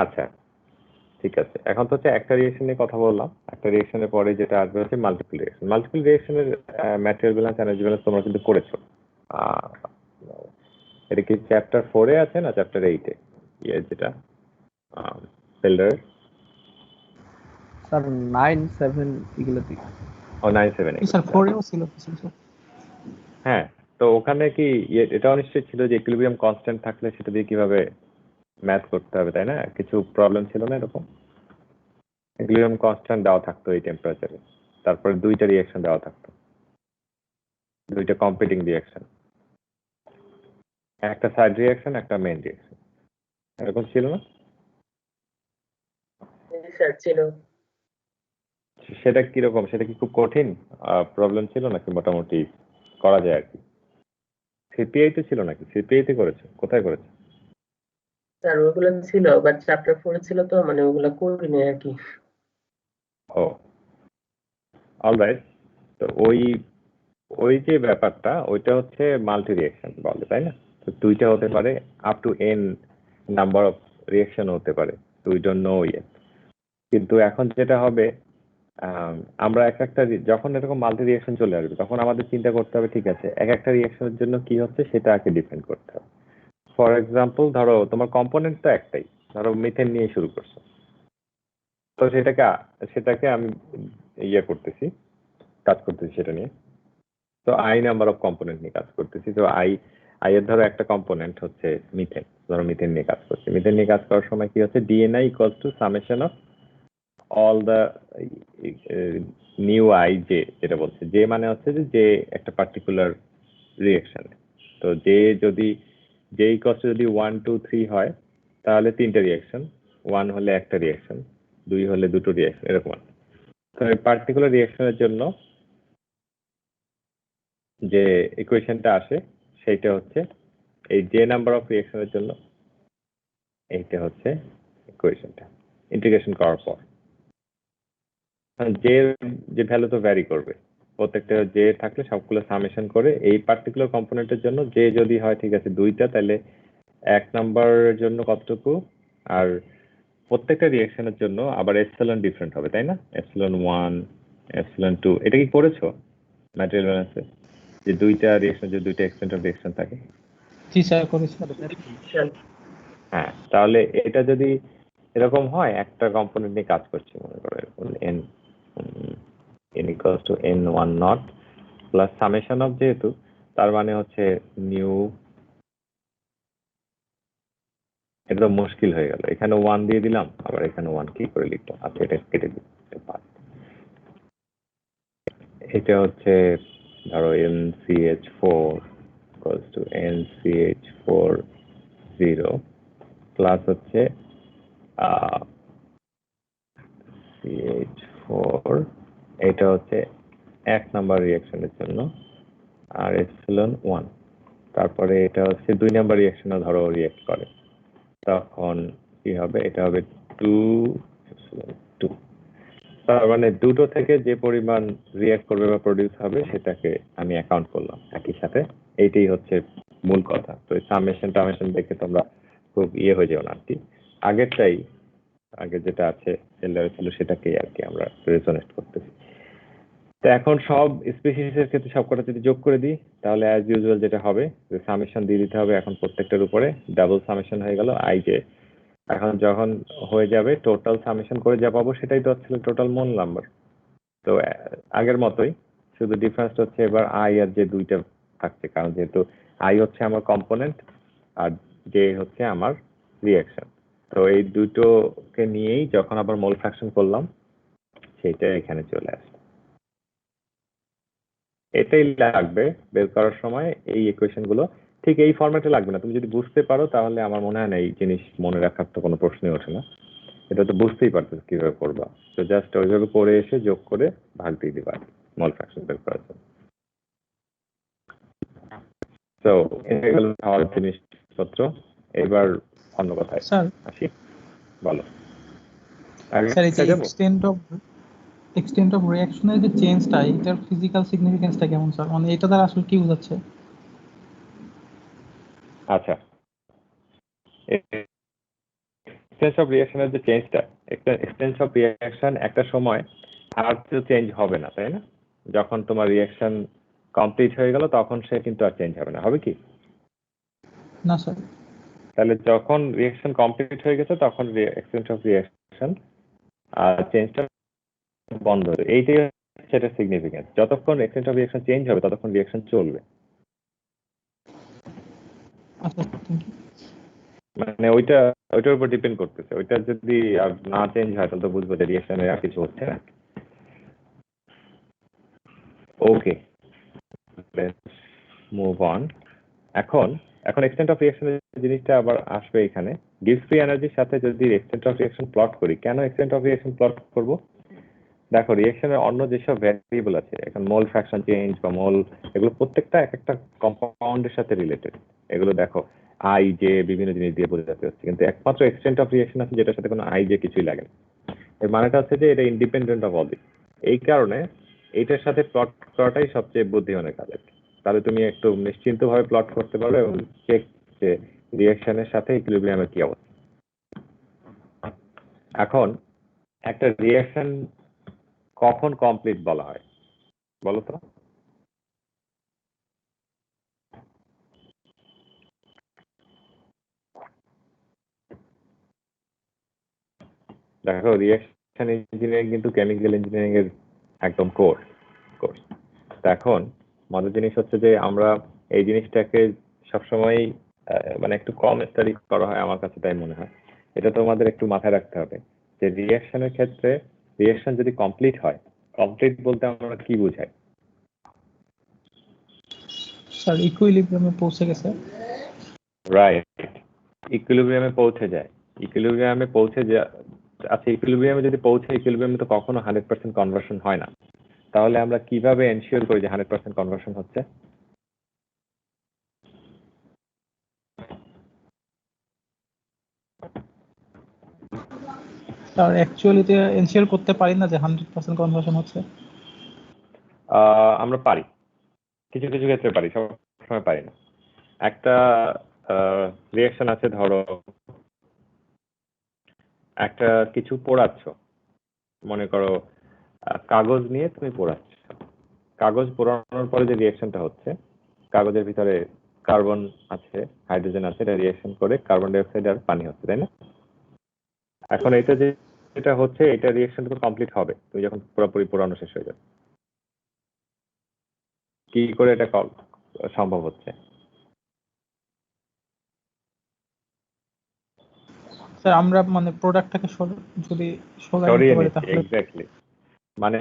আচ্ছা, ঠিক আছে, এখন তো হচ্ছে একটা রিয়েকশন নিয়ে কথা বললাম, একটা রিয়েকশনের পরে যেটা আসবে হচ্ছে মাল্টিপল রিয়েকশন। মাল্টিপল রিয়েকশনের ম্যাটেরিয়াল ব্যালেন্স এনার্জি ব্যালেন্স তোমরা কিন্তু করেছো। এটা কি চ্যাপ্টার 4 এ আছে না চ্যাপ্টার 8 এ? যেটা ফিল্ডার স্যার 9-7 এগুলোতে। ও 9-7 স্যার 4 এও ছিল কিছু কিছু। হ্যাঁ, তো ওখানে কি এটাও নিশ্চয়ই ছিল যে ইকুইলিব্রিয়াম কনস্ট্যান্ট থাকলে সেটা দিয়ে কিভাবে ম্যাথ করতে হবে, তাই না? কিছু প্রবলেম ছিল না এরকম? ইকুইলিব্রিয়াম কনস্ট্যান্ট দেওয়া থাকতো এই টেম্পারেচারে, তারপরে দুইটা রিঅ্যাকশন দেওয়া থাকতো, দুইটা কম্পিটিং রিঅ্যাকশন, একটা সাইড রিঅ্যাকশন একটা মেইন রিঅ্যাকশন, এরকম ছিল না? স্যার ছিল। সেটা কিরকম? সেটা কি খুব কঠিন প্রবলেম ছিল নাকি মোটামুটি করা যায় আর কি? সিপিআই তে ছিল নাকি? সিপিআই তে করেছো? কোথায় করেছো? স্যার ওগুলো ছিল, বাট চ্যাপ্টার 4 ছিল তো মানে ওগুলো করিনি আর কি। ও, অলরাইট। তো ওই যে ব্যাপারটা, ওইটা হচ্ছে মাল্টি রিঅ্যাকশন বলে, তাই না? তো দুইটা হতে পারে, up to n number of reaction হতে পারে, উই ডোন্ট নো ইয়েট। কিন্তু এখন যেটা হবে, আমরা এক একটা যখন এরকম মাল্টি রিঅ্যাকশন চলে আসবে তখন আমাদের চিন্তা করতে হবে, ঠিক আছে এক একটা রিঅ্যাকশনের জন্য কি হচ্ছে সেটা আগে ডিপেন্ড করতে হবে। ফর এক্সাম্পল ধরো তোমার কম্পোনেন্ট তো একটাই, ধরো মিথেন নিয়ে শুরু করছো, তো সেটাকে আমি করতেছি, কাজ করতেছি সেটা নিয়ে। তো আই নাম্বার অফ কম্পোনেন্ট নিয়ে কাজ করতেছি। তো আই এর ধরো একটা কম্পোনেন্ট হচ্ছে মিথেন, ধরো মিথেন নিয়ে কাজ করছি। মিথেন নিয়ে কাজ করার সময় কি হচ্ছে, DNI equals to summation of all the new I J, যেটা বলছে জে মানে হচ্ছে যে একটা পার্টিকুলার রিয়েকশন। তো জে যদি জে ইকুয়ালস টু যদি 1 2 3 হয় তাহলে 3টে রিয়েকশন, 1 হলে একটা রিয়েকশন, 2 হলে 2টো রিয়েকশন, এরকম। তো এই পার্টিকুলার রিয়েকশনের জন্য যে ইকুয়েশনটা আসে সেইটা হচ্ছে এই জে নাম্বার অফ রিয়েকশনের জন্য এইটা হচ্ছে ইকুয়েশনটা ইন্টিগ্রেশন করার পর। জে যে ভ্যালু তো ভ্যারি করবে, প্রত্যেকটা জে থাকলে সবগুলো সামেশন করে এই পার্টিকুলার কম্পোনেন্টের জন্য জে যদি হয় ঠিক আছে 2টা, তাহলে 1 নাম্বারের জন্য কতটুকু, আর প্রত্যেকটা রিয়েকশনের জন্য আবার এপসিলন ডিফারেন্ট হবে, তাই না? এপসিলন 1 এপসিলন 2 এটা কি করেছো ম্যাটেরিয়াল ব্যালেন্সে, যে দুইটা রিয়েকশন, যে দুইটা এক্সটেন্ট অফ রিয়েকশন থাকে? জি স্যার করেছি। হ্যাঁ, তাহলে এটা যদি এরকম হয়, একটা কম্পোনেন্ট নিয়ে কাজ করছি মনে করো n equals to n1 not plus summation of, যেহেতু তার মানে হচ্ছে নিউ, এটা তো মুশকিল হয়ে গেল, এখানে 1 দিয়ে দিলাম, আবার এখানে 1 কি করে লিখলাম? আচ্ছা, এটা কেটে দিতে পারি। এটা হচ্ছে ধরো NCH4 equals to NCH4 0 plus হচ্ছে CH4, এটা হচ্ছে 1 নাম্বার রিঅ্যাকশনের জন্য, আর এপসিলন 1। তারপরে এটা হচ্ছে 2 নাম্বার রিঅ্যাকশনে ধরো রিঅ্যাক্ট করে, তখন কি হবে? এটা হবে 2 এপসিলন 2। তার মানে দুটো থেকে যে পরিমাণ রিঅ্যাক্ট করবে বা প্রডিউস হবে সেটাকে আমি অ্যাকাউন্ট করলাম একই সাথে। এইটাই হচ্ছে মূল কথা। তো সামেশন টামেশন দেখে তোমরা খুব হয়ে যাও না আর কি, আগেরটাই, আগে যেটা আছে এলআর ছিল সেটাকেই আর কি আমরা রেজোনেট করতেছি। তো এখন সব স্পিসিসের ক্ষেত্রে সবকটা যদি যোগ করে দিই তাহলে অ্যাজ ইউজুয়াল যেটা হবে যে সামেশন দিয়ে দিতে হবে এখন প্রত্যেকটার উপরে, ডাবল সামেশন হয়ে গেল আই জে। এখন যখন হয়ে যাবে টোটাল সামেশন করে যা পাবো সেটাই তো হচ্ছে টোটাল মোল নাম্বার। তো আগের মতোই, শুধু ডিফারেন্স হচ্ছে এবার আই আর যে দুইটা থাকছে, কারণ যেহেতু আই হচ্ছে আমার কম্পোনেন্ট আর জে হচ্ছে আমার রিঅ্যাকশন। তো এই দুটোকে নিয়েই যখন আবার মোল ফ্র্যাকশন করলাম সেটা এখানে চলে আসে। এটাই লাগবে বের করার সময়, এই ইকুয়েশন গুলো ঠিক এই ফরম্যাটে লাগবে না। তুমি যদি বুঝতে পারো তাহলে আমার মনে হয় না এই জিনিস মনে রাখার তো কোনো প্রশ্নই ওঠে না, এটা তো বুঝতেই পারছো কিভাবে করবা। তো জাস্ট ওইভাবে করে এসে যোগ করে ভাগ দিয়ে দিবা মল ফ্র্যাকশন বের করার জন্য। তো এটা গেল আমার জিনিসপত্র। এবার অন্য কথায় স্যার আসি, বলো। আগে স্যার এই যে যাবো। এক্সটেন্ট অফ রিঅ্যাকশনের যে চেঞ্জটা, এটার ফিজিক্যাল সিগনিফিকেন্সটা কেমন স্যার? মানে এটা দ্বারা আসলে কি বোঝাচ্ছে? আচ্ছা, এক্সটেন্স অফ রিঅ্যাকশনের যে চেঞ্জটা, এক্সটেন্স অফ রিঅ্যাকশন একটা সময় আর তো চেঞ্জ হবে না, তাই না? যখন তোমার রিঅ্যাকশন কমপ্লিট হয়ে গেল তখন সে কিন্তু আর চেঞ্জ হবে না, হবে কি? না স্যার। তাহলে যখন রিঅ্যাকশন কমপ্লিট হয়ে গেছে তখন এক্সটেন্স অফ রিঅ্যাকশন আর চেঞ্জটা বন্ধ হবে, এইটাই সেটা সিগনিফিকেন্স। যতক্ষণ এক্সটেন্স অফ রিঅ্যাকশন চেঞ্জ হবে ততক্ষণ রিঅ্যাকশন চলবে। আচ্ছা, থ্যাংক ইউ। মানে ওইটার উপর ডিপেন্ড করতেছে, ওইটা যদি আর না চেঞ্জ হয় তাহলে তো বুঝবো যে রিঅ্যাকশনে আর কিছু হচ্ছে না। ওকে, মুভ অন। এখন এক্সটেন্ট অফ রিঅ্যাকশনের জিনিসটা আবার আসবে এখানে। গিভস ফ্রি এনার্জির সাথে যদি এক্সটেন্ট অফ রিঅ্যাকশন প্লট করি, কেন এক্সটেন্ট অফ রিঅ্যাকশন প্লট করব? দেখো রিঅ্যাকশনের অন্য যেসব ভ্যারিয়েবল আছে, এখন মোল ফ্র্যাকশন চেঞ্জ বা মোল, এগুলো প্রত্যেকটা এক একটা কম্পাউন্ডের সাথে রিলেটেড। এগুলো দেখো আই জে বিভিন্ন জিনিস দিয়ে বোঝাতে হচ্ছে, কিন্তু একমাত্র এক্সটেন্ট অফ রিঅ্যাকশন আছে যেটার সাথে কোনো আই জে কিছুই লাগে না। এর মানেটা হচ্ছে যে এটা ইন্ডিপেন্ডেন্ট অফ অল দিস। এই কারণে এইটার সাথে প্লট করাটাই সবচেয়ে বুদ্ধিমানের কাজ। তাহলে তুমি একটু নিশ্চিন্তভাবে প্লট করতে পারো এবং চেক যে রিঅ্যাকশনের সাথে ইকুইলিব্রিয়ামের কি অবস্থা। এখন একটা রিঅ্যাকশন কখন কমপ্লিট বলা হয় বলো তো? দেখো রিঅ্যাকশন ইঞ্জিনিয়ারিং কিন্তু কেমিক্যাল ইঞ্জিনিয়ারিং এর একদম কোর্স। তো এখন মজার জিনিস হচ্ছে যে আমরা এই জিনিসটাকে সবসময় মানে একটু কম স্টাডি করা হয় আমার কাছে, তাই মনে হয়। এটা তোমাদের একটু মাথায় রাখতে হবে যে রিঅ্যাকশনের ক্ষেত্রে রিঅ্যাকশন যদি কমপ্লিট হয়, কমপ্লিট বলতে আমরা কি বুঝাই? স্যার ইকুইলিব্রিয়ামে পৌঁছে গেছে। রাইট, ইকুইলিব্রিয়ামে পৌঁছে যায়। ইকুইলিব্রিয়ামে পৌঁছে যায়। আচ্ছা, ইকুইলিব্রিয়ামে যদি পৌঁছে, ইকুইলিব্রিয়ামে তো কখনো 100% কনভার্সন হয় না। তাহলে আমরা কিভাবে এনশিওর করি যে 100% কনভার্সন হচ্ছে? স্যার অ্যাকচুয়ালিতে এনশিওর করতে পারি না যে 100% কনভার্সন হচ্ছে। আমরা পারি, কিছু কিছু ক্ষেত্রে পারি, সব সময় পারি না। একটা রিঅ্যাকশন আছে, ধরো একটা কিছু পোড়াচ্ছ, মনে করো কাগজ নিয়ে তুমি পোড়াচ্ছ। কাগজ পোড়ানোর পরে যে রিঅ্যাকশনটা হচ্ছে, কাগজের ভিতরে কার্বন আছে, হাইড্রোজেন আছে, এটা রিঅ্যাকশন করে কার্বন ডাই অক্সাইড আর পানি হচ্ছে, তাই না? এখন এটা যেটা হচ্ছে, এটা রিঅ্যাকশনটা তো কমপ্লিট হবে তুমি যখন পুরোপুরি পোড়ানো শেষ হয়ে যাবে। কি করে এটা সম্ভব হচ্ছে? স্যার আমরা মানে প্রোডাক্টটাকে যদি সরাই সরিয়ে নিতে পারি নিচ্ছি, তাহলে এক্স্যাক্টলি। মানে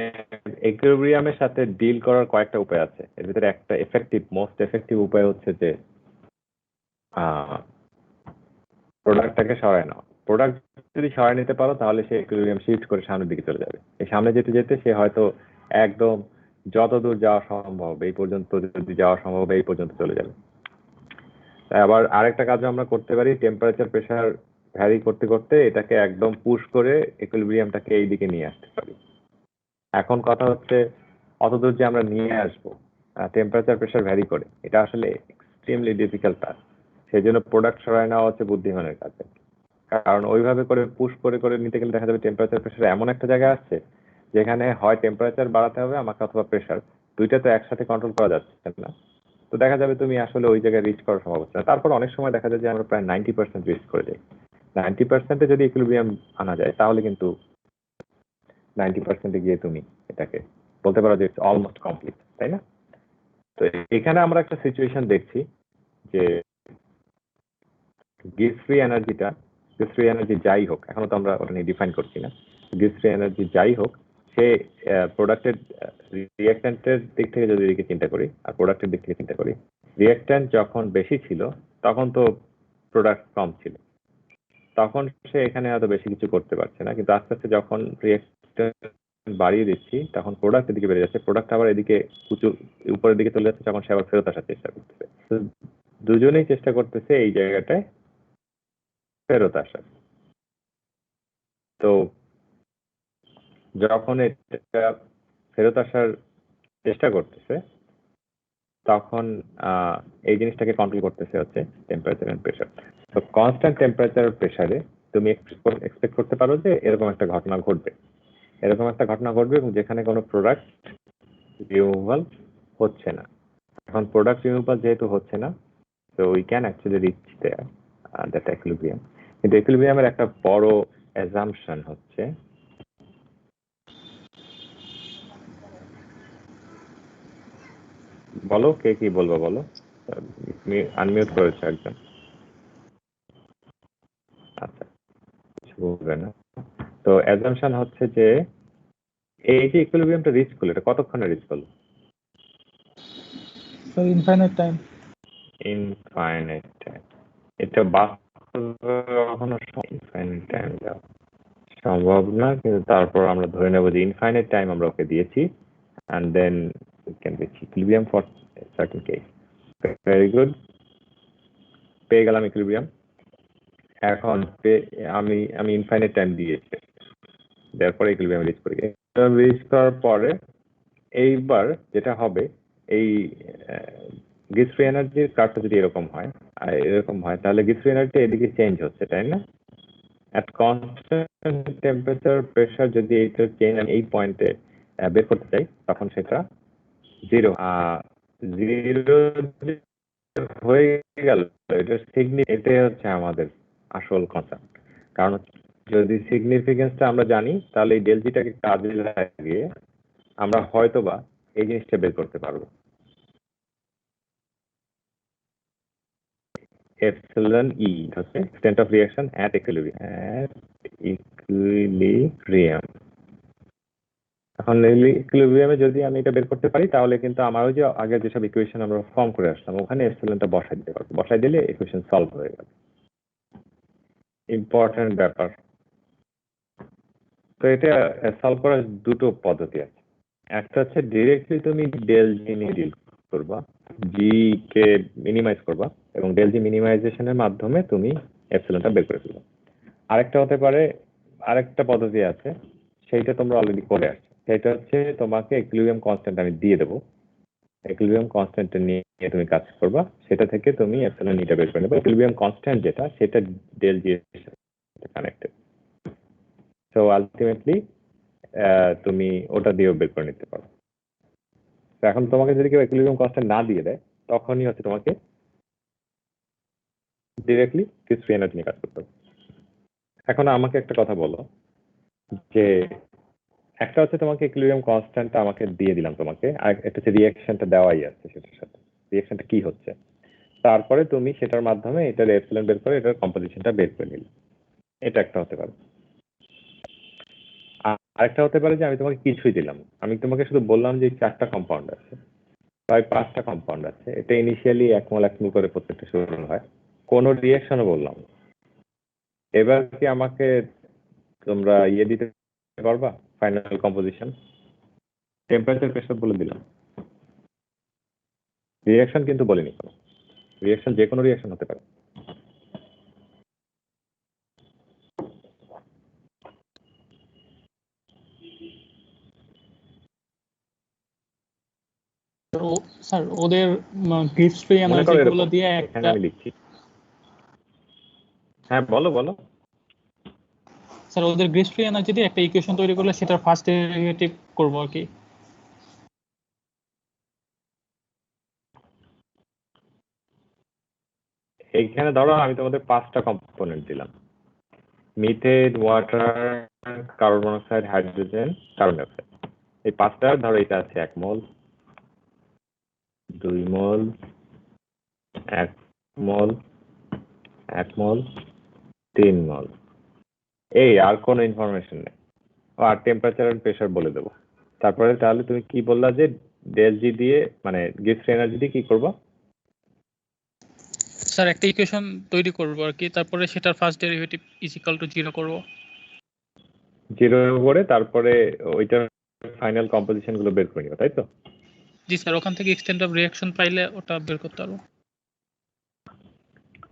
ইকুইলিব্রিয়ামের সাথে ডিল করার কয়েকটা উপায় আছে। এর ভিতরে একটা মোস্ট এফেক্টিভ উপায় হচ্ছে যে প্রোডাক্টটাকে সরায় নাও। প্রোডাক্ট যদি সরায় নিতে পারো তাহলে সে ইকুইলিব্রিয়াম শিফট করে সামনের দিকে চলে যাবে। এই সামনে যেতে যেতে সে হয়তো একদম যতদূর যাওয়া সম্ভব এই পর্যন্ত, যদি যাওয়া সম্ভব এই পর্যন্ত চলে যাবে। তাই আবার আরেকটা কাজ আমরা করতে পারি, টেম্পারেচার প্রেসার ভ্যারি করতে করতে এটাকে একদম পুশ করে ইকুইলিব্রিয়ামটাকে এই দিকে নিয়ে আসতে পারি। এখন কথা হচ্ছে অতদূর যে আমরা নিয়ে আসবো টেম্পারেচার প্রেসার ভ্যারি করে, এটা আসলে এক্সট্রিমলি ডিফিকাল্ট টাস্ক। সেই জন্য প্রোডাক্ট সরাই নেওয়া হচ্ছে বুদ্ধিমানের কাছে। কারণ ওইভাবে করে পুশ করে করে নিতে গেলে দেখা যাবে টেম্পারেচার প্রেসার এমন একটা জায়গায় আসছে যেখানে হয় টেম্পারেচার বাড়াতে হবে আমাকে অথবা প্রেসার, দুইটা তো একসাথে কন্ট্রোল করা যাচ্ছে না। তো দেখা যাবে তুমি আসলে ওই জায়গায় রিচ করা সম্ভব হচ্ছে না। তারপর অনেক সময় দেখা যায় যে আমরা প্রায় 90% রিচ করে যাই। 90%-এ যদি ইকুইলিব্রিয়াম আনা যায় তাহলে কিন্তু 90%-এ গিয়ে তুমি এটাকে বলতে পারো যে ইটস অলমোস্ট কমপ্লিট, তাই না? তো এখানে আমরা একটা সিচুয়েশন দেখছি যে গিভস ফ্রি এনার্জি যাই হোক, এখনো তো আমরা ওটা নিয়ে ডিফাইন করছি না, গিভস ফ্রি এনার্জি যাই হোক, সে প্রোডাক্টের রিঅ্যাকট্যান্টের দিক থেকে যদি এদিকে চিন্তা করি আর প্রোডাক্টের দিক থেকে চিন্তা করি, রিঅ্যাকট্যান্ট যখন বেশি ছিল তখন তো প্রোডাক্ট কম ছিল, তখন সে এখানে হয়তো বেশি কিছু করতে পারছে না। কিন্তু আস্তে আস্তে যখন রিঅ্যাকট্যান্ট বাড়িয়ে দিচ্ছি তখন প্রোডাক্টের দিকে বেড়ে যাচ্ছে, প্রোডাক্ট আবার এদিকে উপরের দিকে চলে যাচ্ছে, তখন সে আবার ফেরত আসার চেষ্টা করতেছে। তো দুজনেই চেষ্টা করতেছে এই জায়গাটায় ফেরত আসার। তো যখন এটা ফেরত আসার চেষ্টা করতেছে তখন এই জিনিসটাকে কন্ট্রোল করতেছে হচ্ছে টেম্পারেচার এন্ড প্রেসার। তো কনস্ট্যান্ট টেম্পারেচার প্রেসারে তুমি এক্সপেক্ট করতে পারো যে এরকম একটা ঘটনা ঘটবে, এবং যেখানে কোনো প্রোডাক্ট রিমুভাল হচ্ছে না। এখন প্রোডাক্ট রিমুভাল যেহেতু হচ্ছে না, তো we can actually reach there that equilibrium. কিন্তু ইকুইলিব্রিয়ামের একটা বড় অ্যাজাম্পশন হচ্ছে, বলো কে কি বলবো বলো, আনমিউট করেছে একজন। আচ্ছা, কিছু বলবে না। তো অ্যাজাম্পশন হচ্ছে যে এই যে ইকুইলিব্রিয়ামটা রিচ করলো, এটা কতক্ষণে রিচ করলো? Sir infinite time. Infinite time. এটা বাস্তবে কখনো ইনফাইনাইট টাইম দেওয়া সম্ভব না, কিন্তু তারপর আমরা ধরে নেব যে ইনফাইনাইট টাইম আমরা ওকে দিয়েছি, and then we can reach equilibrium for a certain case. Very good. পেয়ে গেলাম ইকুইলিব্রিয়াম। এখন আমি ইনফাইনাইট টাইম দিয়েছি, তারপরে ইকুইলিব্রিয়াম রিচ করি। রিচ করার পরে এইবার যেটা হবে, এই গিভস ফ্রি এনার্জির কার্ভটা যদি এরকম হয় তাহলে গিভস ফ্রি এনার্জি এদিকে চেঞ্জ হচ্ছে, তাই না? at constant temperature pressure যদি এটা চেঞ্জ আমি এই পয়েন্টে বের করতে চাই তখন সেটা জিরো হয়ে গেল। এটাই হচ্ছে আমাদের আসল কনসেপ্ট। কারণ যদি সিগনিফিকেন্সটা আমরা জানি তাহলে এই ডেলজিটাকে কাজে লাগিয়ে আমরা হয়তোবা এই জিনিসটা বের করতে পারবো। এপসিলন ই হচ্ছে extent of reaction at equilibrium. এখন ইকুইলিব্রিয়ামে যদি আমি এটা বের করতে পারি তাহলে কিন্তু আমার ওই যে আগে যেসব ইকুয়েশন আমরা ফর্ম করে আসলাম ওখানে এপসিলনটা বসাই দিতে পারবো, বসাই দিলে ইকুয়েশন সলভ হয়ে গেল। ইম্পর্টেন্ট ব্যাপার। তো এটা সলভ করার দুটো পদ্ধতি আছে। একটা হচ্ছে ডিরেক্টলি তুমি ডেল জি নিয়ে ডিল করবা, জি কে মিনিমাইজ করবা এবং ডেল জি মিনিমাইজেশনের মাধ্যমে তুমি এপসিলনটা বের করে ফেলবা। আরেকটা হতে পারে, আরেকটা পদ্ধতি আছে, সেইটা তোমরা অলরেডি করে আসছো। সেটা হচ্ছে তোমাকে ইকুইলিব্রিয়াম কনস্ট্যান্ট আমি দিয়ে দেবো, ইকুইলিব্রিয়াম কনস্ট্যান্ট নিয়ে তুমি কাজ করবা, সেটা থেকে তুমি এপসিলন ইটা বের করে নেবে। ইকুইলিব্রিয়াম কনস্ট্যান্ট যেটা সেটা ডেল জি এর সাথে কানেক্টেড। সো আলটিমেটলি তুমি ওটা দিয়েও বের করে নিতে পারো। তো এখন তোমাকে যদি কেউ ইকুইলিব্রিয়াম কনস্ট্যান্ট না দিয়ে দেয় তখনই হচ্ছে তোমাকে ডিরেক্টলি ফিক্সড ফ্রি এনার্জি নিয়ে কাজ করতে হবে। এখন আমাকে একটা কথা বলো, যে একটা হচ্ছে তোমাকে ইকুইলিব্রিয়াম কনস্ট্যান্টটা আমাকে দিয়ে দিলাম তোমাকে, আর একটা হচ্ছে রিঅ্যাকশনটা দেওয়াই আছে, সেটার সাথে রিঅ্যাকশনটা কি হচ্ছে, তারপরে তুমি সেটার মাধ্যমে এটার এপসিলন বের করে এটার কম্পোজিশনটা বের করে নিলে, এটা একটা হতে পারে। আরেকটা হতে পারে যে আমি তোমাকে কিছুই দিলাম, আমি তোমাকে শুধু বললাম যে 4টা কম্পাউন্ড আছে বা 5টা কম্পাউন্ড আছে, এটা ইনিশিয়ালি 1 মোল 1 মোল করে প্রত্যেকটা শুরু হয়, কোনো রিঅ্যাকশনও বললাম। এবার কি আমাকে তোমরা ইয়ে দিতে পারবা ফাইনাল কম্পোজিশন? টেম্পারেচার প্রেসার বলে দিলাম, রিঅ্যাকশন কিন্তু বলিনি। কোনো রিঅ্যাকশন যে কোনো রিঅ্যাকশন হতে পারে। স্যার ওদের গ্রিপস ফ্রি মনে করো এনার্জি গুলো এরকম, দিয়ে এখানে একটা, আমি লিখছি। হ্যাঁ বলো বলো। স্যার ওদের গ্রিপস ফ্রি এনার্জি দিয়ে একটা ইকুয়েশন তৈরি করলে সেটার ফার্স্ট ডেরিভেটিভ করবো আর কি। এইখানে ধরো আমি তোমাদের 5টা কম্পোনেন্ট দিলাম, methane, water, carbon monoxide, hydrogen, carbon dioxide. এই 5টা ধরো এটা আছে 1 মোল, 2 মোল, 1 মোল, 1 মোল, 3 মোল। এই আর কোনো ইনফরমেশন নেই। আর টেম্পারেচার এন্ড প্রেসার বলে দেবো। তারপরে তাহলে তুমি কি বললা যে ডেল জি দিয়ে মানে গিভস এনার্জি দিয়ে কি করবো? স্যার একটা ইকুয়েশন তৈরি করবো আর কি, তারপরে সেটার first derivative is equal to 0 করবো। 0 করে তারপরে ওইটার ফাইনাল কম্পোজিশন গুলো বের করে নিও, তাই তো? জি স্যার, ওখান থেকে এক্সটেন্ট অফ রিঅ্যাকশন পাইলে ওটা বের করতে পারবো।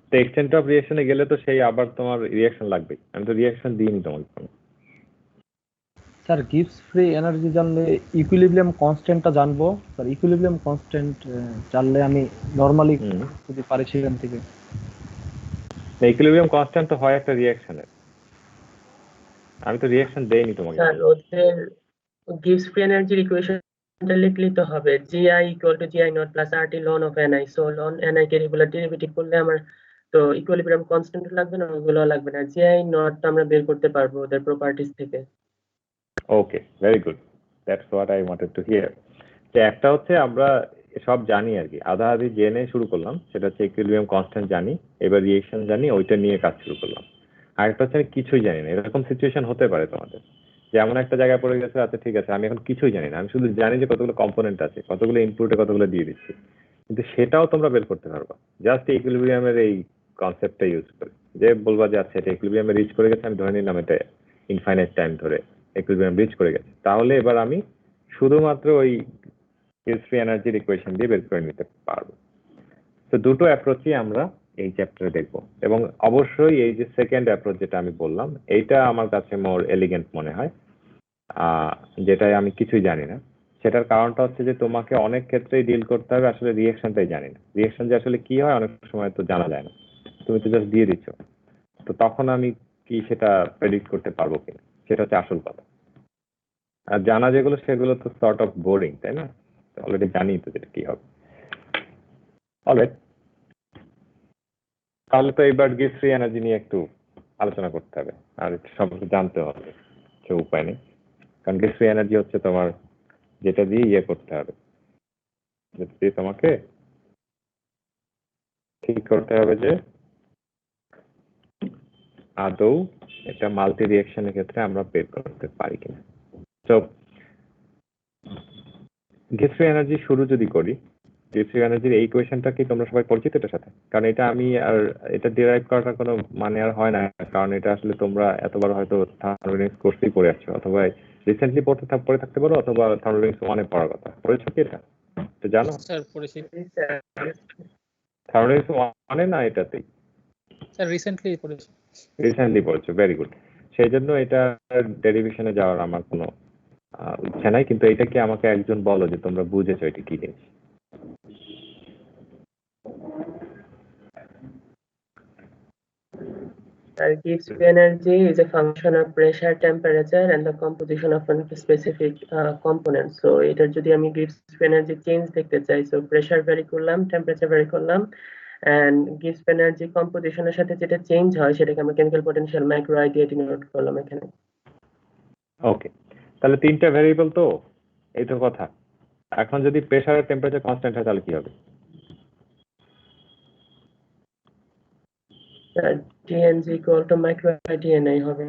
তো এক্সটেন্ট অফ রিঅ্যাকশনে গেলে তো সেই আবার তোমার রিঅ্যাকশন লাগবে, আমি তো রিঅ্যাকশন দিইনি তোমাকে কোনো। স্যার গিভস ফ্রি এনার্জি জানলে ইকুইলিব্রিয়াম কনস্ট্যান্টটা জানবো স্যার। ইকুইলিব্রিয়াম কনস্ট্যান্ট জানলে আমি নরমালি যদি পারি সেখান থেকে। ইকুইলিব্রিয়াম কনস্ট্যান্ট তো হয় একটা রিঅ্যাকশনের, আমি তো রিঅ্যাকশন দেইনি তোমাকে। স্যার ওদের গিভস ফ্রি এনার্জির ইকুয়েশনটা লিখলেই তো হবে, GI equal to GI naught plus RT ln of NI। So ln NI কে রেগুলার ডেরিভেটিভ করলে আমার তো ইকুইলিব্রিয়াম কনস্ট্যান্ট লাগবে না, ওগুলো লাগবে না। GI নট আমরা বের করতে পারবো ওদের প্রপার্টিজ থেকে। Okay, very good, that's what I wanted to hear. যে একটা হচ্ছে আমরা সব জানি আর কি, আধা আধি জেনে শুরু করলাম, সেটা হচ্ছে ইকুইলিব্রিয়াম কনস্ট্যান্ট জানি, এবার রিঅ্যাকশন জানি, ওইটা নিয়ে কাজ শুরু করলাম। আরেকটা হচ্ছে আমি কিছুই জানি না, এরকম সিচুয়েশন হতে পারে তোমাদের, যেমন একটা জায়গায় পড়ে গেছে, আচ্ছা ঠিক আছে আমি এখন কিছুই জানি না, আমি শুধু জানি যে কতগুলো কম্পোনেন্ট আছে, কতগুলো ইনপুটে কতগুলো দিয়ে দিচ্ছি, কিন্তু সেটাও তোমরা বের করতে পারবা জাস্ট ইকুইলিব্রিয়ামের এই কনসেপ্টটা ইউজ করে। যে বলবা যে আচ্ছা এটা ইকুইলিব্রিয়ামে রিচ করে গেছে, আমি ধরে নিলাম এটা ইনফাইনাইট টাইম ধরে ইকুইলিব্রিয়াম রিচ করে গেছে, তাহলে এবার আমি শুধুমাত্র ওই গিভস ফ্রি এনার্জির ইকুয়েশন দিয়ে বের করে নিতে পারবো। তো দুটো অ্যাপ্রোচই আমরা এই চ্যাপ্টারে দেখবো, এবং অবশ্যই এই যে সেকেন্ড অ্যাপ্রোচ যেটা আমি বললাম এইটা আমার কাছে মোর এলিগেন্ট মনে হয়, যেটাই আমি কিছুই জানি না। সেটার কারণটা হচ্ছে যে তোমাকে অনেক ক্ষেত্রেই ডিল করতে হবে আসলে রিঅ্যাকশনটাই জানি না, রিঅ্যাকশন যে আসলে কি হয় অনেক সময় তো জানা যায় না, তুমি তো জাস্ট দিয়ে দিচ্ছ, তো তখন আমি কি সেটা প্রেডিক্ট করতে পারবো কিনা, সেটা হচ্ছে আসল কথা। আর জানা যেগুলো সেগুলো তো সর্ট অফ বোরিং, তাই না? অলরেডি জানি তো যেটা কি হবে। অলরাইট, তাহলে তো এবার গিভস ফ্রি এনার্জি নিয়ে একটু আলোচনা করতে হবে, আর একটু সম্পর্কে জানতে হবে, সে উপায় নেই। কারণ গিভস ফ্রি এনার্জি হচ্ছে তোমার যেটা দিয়ে ইয়ে করতে হবে, যেটা দিয়ে তোমাকে ঠিক করতে হবে যে আদৌ এটা মাল্টি রিঅ্যাকশনের ক্ষেত্রে আমরা বের করতে পারি কিনা। তো গিবস ফ্রি এনার্জি শুরু যদি করি, গিবস ফ্রি এনার্জির এই ইকুয়েশনটা কি তোমরা সবাই পরিচিত এটার সাথে? কারণ এটা আমি আর এটা ডিরাইভ করাটা কোনো মানে আর হয় না, কারণ এটা আসলে তোমরা এতবার হয়তো থার্মোডাইনামিক্স কোর্সেই পড়ে আসছো, অথবা রিসেন্টলি পড়ে থাকতে পারো, অথবা থার্মোডাইনামিক্স 1 এ পড়ার কথা পড়েছো কি এটা? তো জানো স্যার পড়েছি থার্মোডাইনামিক্স 1 এ না এটাতেই স্যার, রিসেন্টলি পড়েছি। রিসেন্টলি পড়েছো, ভেরি গুড। সেই জন্য এটা ডেরিভেশনে যাওয়ার আমার কোনো ইচ্ছা নাই, কিন্তু এটা কি আমাকে একজন বলো যে তোমরা বুঝেছো এটা কি জিনিস? Gibbs free energy is a function of pressure, temperature, and the composition of a specific component. So, এটার যদি আমি Gibbs free energy change দেখতে চাই, so pressure vary করলাম, temperature vary করলাম, and Gibbs free energy composition এর সাথে যেটা চেঞ্জ হয় সেটাকে আমরা chemical potential micro I দিয়ে ডিনোট করলাম এখানে। ওকে, তাহলে তিনটা ভেরিয়েবল তো, এই তো কথা। এখন যদি প্রেসার আর টেম্পারেচার কনস্ট্যান্ট হয় তাহলে কি হবে? dNg equal to micro I dNi হবে।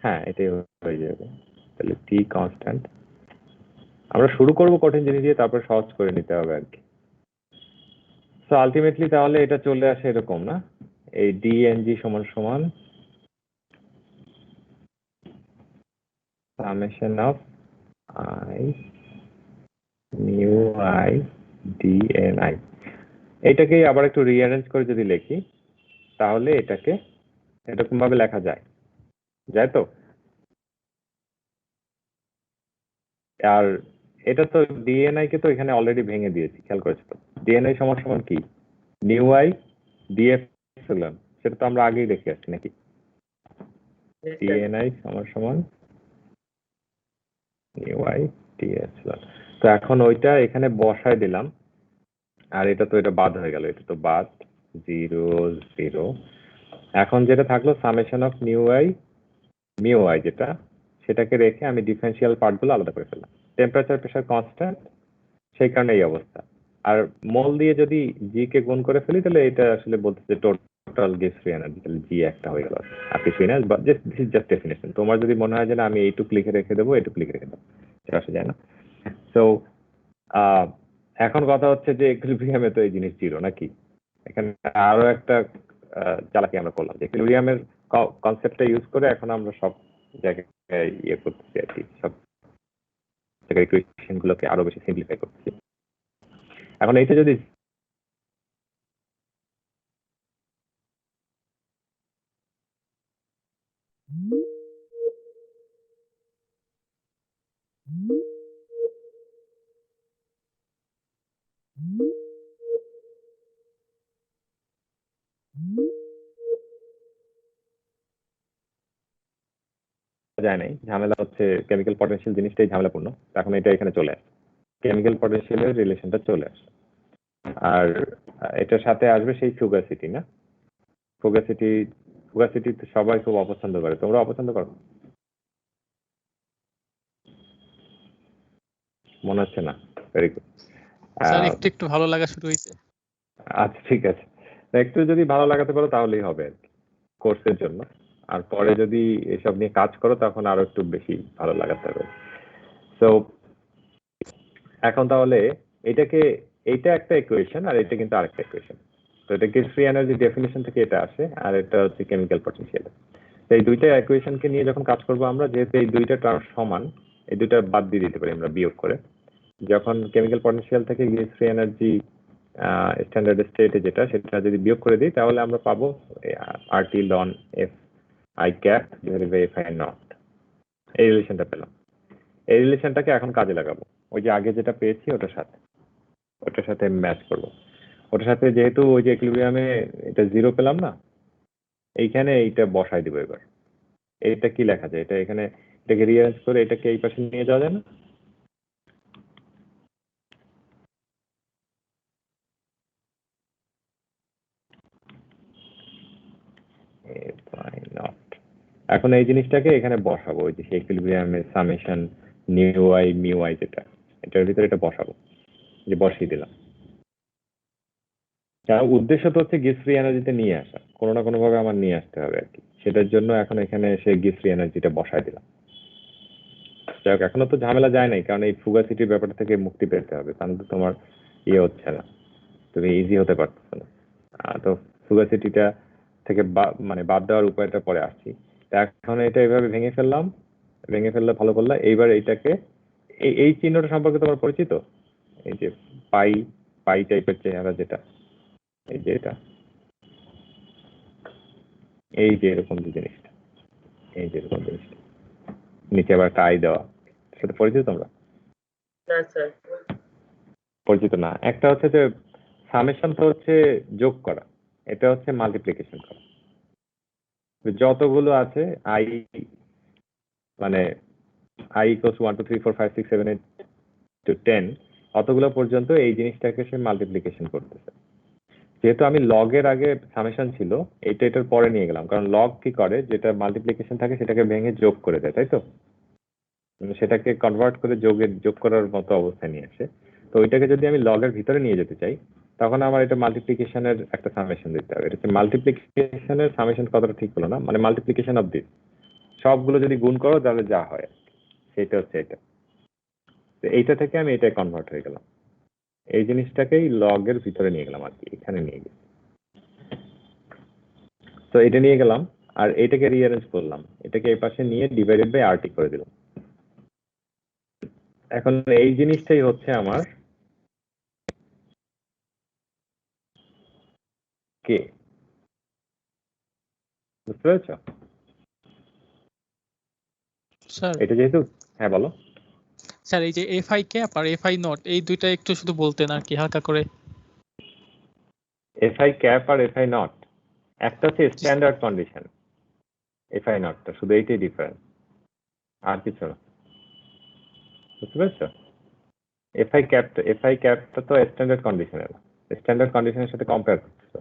হ্যাঁ, এটাই হয়ে যাবে। তাহলে টি কনস্ট্যান্ট, আমরা শুরু করব কঠিন জিনিস দিয়ে, তারপর সহজ করে নিতে হবে আর কি। সো আলটিমেটলি তাহলে এটা চলে আসে এরকম না, এই ডিএনজি সমান সমান summation of I knew I DNI. এটাকে আবার একটু রিঅ্যারেঞ্জ করে যদি লিখি তাহলে এটাকে এরকম ভাবে লেখা যায়, যায় তো? আর এটা তো ডিএনআই কে তো এখানে অলরেডি ভেঙে দিয়েছি, খেয়াল করেছো তো? ডিএনআই সমান সমান কি? নিউ আই ডিএফ এপসিলন, সেটা তো আমরা আগেই দেখে আসছি নাকি? ডিএনআই সমান সমান নিউ আই ডিএফ এপসিলন। তো এখন ওইটা এখানে বসায় দিলাম, আর এটা তো এটা বাদ হয়ে গেল, এটা তো বাদ 0 0। এখন যেটা থাকলো summation of nu I mu I, যেটা সেটাকে রেখে আমি ডিফারেন্সিয়াল পার্টগুলো আলাদা করে ফেললাম। টেম্পারেচার প্রেসার কনস্ট্যান্ট, সেই কারণে এই অবস্থা। আর মোল দিয়ে যদি জি কে গুণ করে ফেলি তাহলে এটা আসলে বলতেছে টোটাল গিবস ফ্রি এনার্জি, তাহলে জি একটা হয়ে গেল। আর কিছুই না, দিস ইজ জাস্ট ডেফিনেশন। তোমার যদি মনে হয় যে না আমি এইটুক লিখে রেখে দেবো, এইটুক লিখে রেখে দেবো, সেটা আসা যায় না। সো এখন কথা হচ্ছে যে ইকুইলিব্রিয়ামে তো এই জিনিস জিরো নাকি? এখানে আরো একটা চালাকি আমরা করলাম, যে ইকুইলিব্রিয়ামের কনসেপ্টটা ইউজ করে এখন আমরা সব জায়গায় ইয়ে করতেছি আর কি, সব জায়গায় ইকুয়েশন গুলোকে আরো বেশি সিম্পলিফাই করতেছি। এখন এইটা যদি যায় নাই, ঝামেলা হচ্ছে কেমিক্যাল পটেনশিয়াল জিনিসটাই ঝামেলাপূর্ণ। এখন এটা এখানে চলে আসে, কেমিক্যাল পটেনশিয়ালের রিলেশনটা চলে আসে। আর এটার সাথে আসবে সেই ফুগাসিটি, না? ফুগাসিটি ফুগাসিটি তো সবাই খুব অপছন্দ করে, তোমরা অপছন্দ করো? মনে হচ্ছে না, ভেরি গুড। স্যার একটু একটু ভালো লাগা শুরু হয়েছে। আচ্ছা ঠিক আছে, একটু যদি ভালো লাগাতে পারো তাহলেই হবে আর কি কোর্সের জন্য। আর পরে যদি এসব নিয়ে কাজ করো তখন আরো একটু বেশি ভালো লাগাতে হবে। তো এখন তাহলে এটাকে, এইটা একটা ইকুয়েশন আর এটা কিন্তু আরেকটা ইকুয়েশন। তো এটা গিবস ফ্রি এনার্জি ডেফিনিশন থেকে এটা আসে, আর এটা হচ্ছে কেমিক্যাল পটেনশিয়াল। তো এই দুইটা ইকুয়েশনকে নিয়ে যখন কাজ করবো আমরা, যেহেতু এই দুইটা টার্ম সমান, এই দুইটা বাদ দিয়ে দিতে পারি আমরা বিয়োগ করে। যখন কেমিক্যাল পটেনশিয়াল থেকে গিবস ফ্রি এনার্জি স্ট্যান্ডার্ড স্টেটে যেটা, সেটা যদি বিয়োগ করে দিই তাহলে আমরা পাবো RT ln F I cap divided by F I naught। এই রিলেশনটা পেলাম। এই রিলেশনটাকে এখন কাজে লাগাবো, ওই যে আগে যেটা পেয়েছি ওটার সাথে ম্যাচ করব। ওটার সাথে যেহেতু ওই যে ইকুইলিব্রিয়ামে এটা 0 পেলাম না, এইখানে এইটা বসাই দিব এবার। এইটা কি লেখা যায়, এটা এখানে এটাকে রিঅ্যারেঞ্জ করে এটাকে এই পাশে নিয়ে যাওয়া যায় না? এখন এই জিনিসটাকে এখানে বসাবো, ওই যে সেই ইকুইলিব্রিয়ামের summation nu I mu I যেটা, এটার ভিতরে এটা বসাবো, যে বসিয়ে দিলাম। তার উদ্দেশ্য তো হচ্ছে গিভস ফ্রি এনার্জিতে নিয়ে আসা, কোনো না কোনো ভাবে আমার নিয়ে আসতে হবে আর কি। সেটার জন্য এখন এখানে এসে গিভস ফ্রি এনার্জিটা বসায় দিলাম। যাই হোক, এখনো তো ঝামেলা যায় নাই, কারণ এই ফুগাসিটির ব্যাপার থেকে মুক্তি পেতে হবে, কারণ তো তোমার ইয়ে হচ্ছে না, তুমি ইজি হতে পারছো না। তো ফুগাসিটিটা থেকে মানে বাদ দেওয়ার উপায়টা পরে আসছি। এখন এটা এভাবে ভেঙে ফেললাম, ভেঙে ফেললে ভালো করলাম। এইবার এইটাকে এই চিহ্নটা সম্পর্কে তোমার পরিচিত, এই যে পাই পাই টাইপের চেহারা যেটা, এই যে এটা, এই যে এরকম যে জিনিসটা, এই যে এরকম জিনিসটা, নিচে আবার একটা আই দেওয়া, সেটা পরিচিত তোমরা? না স্যার। পরিচিত না। একটা হচ্ছে যে সামেশন তো হচ্ছে যোগ করা, এটা হচ্ছে মাল্টিপ্লিকেশন করা। যতগুলো আছে আই, মানে i equals 1 2 3 4 5 6 7 8 to 10, অতগুলো পর্যন্ত এই জিনিসটাকে সে মাল্টিপ্লিকেশন করতেছে। যেহেতু আমি লগের আগে সামেশন ছিল, এটার পরে নিয়ে গেলাম, কারণ লগ কি করে, যেটা মাল্টিপ্লিকেশন থাকে সেটাকে ভেঙে যোগ করে দেয়, তাই তো? সেটাকে কনভার্ট করে যোগ করার মতো অবস্থায় নিয়ে আসে। তো ওইটাকে যদি আমি লগের ভিতরে নিয়ে যেতে চাই, তখন আমার এটা মাল্টিপ্লিকেশনের একটা সামেশন দিতে হবে। এটা হচ্ছে মাল্টিপ্লিকেশনের সামেশন, কথাটা ঠিক হলো না, মানে মাল্টিপ্লিকেশন অফ দিস, সবগুলো যদি গুণ করো তাহলে যা হয় সেটা হচ্ছে এটা। তো এইটা থেকে আমি এটাই কনভার্ট হয়ে গেলাম, এই জিনিসটাকেই লগের ভিতরে নিয়ে গেলাম আর কি, এখানে নিয়ে গেলাম। তো এটা নিয়ে গেলাম আর এটাকে রিঅ্যারেঞ্জ করলাম, এটাকে এই পাশে নিয়ে ডিভাইডেড বাই আরটি করে দিলাম। এখন এই জিনিসটাই হচ্ছে আমার কে, বুঝতে পেরেছ? স্যার এটা যেহেতু, হ্যাঁ বলো। স্যার এই যে এফআই ক্যাপ আর এফআই নট, এই দুইটা একটু শুধু বলতেন আর কি হালকা করে। এফআই ক্যাপ আর এফআই নট, একটা হচ্ছে স্ট্যান্ডার্ড কন্ডিশন, এফআই নটটা শুধু এইটাই ডিফারেন্স, আর কিছু না, বুঝতে পেরেছো? এফআই ক্যাপটা তো স্ট্যান্ডার্ড কন্ডিশনের, স্ট্যান্ডার্ড কন্ডিশনের সাথে কম্পেয়ার করতেছো।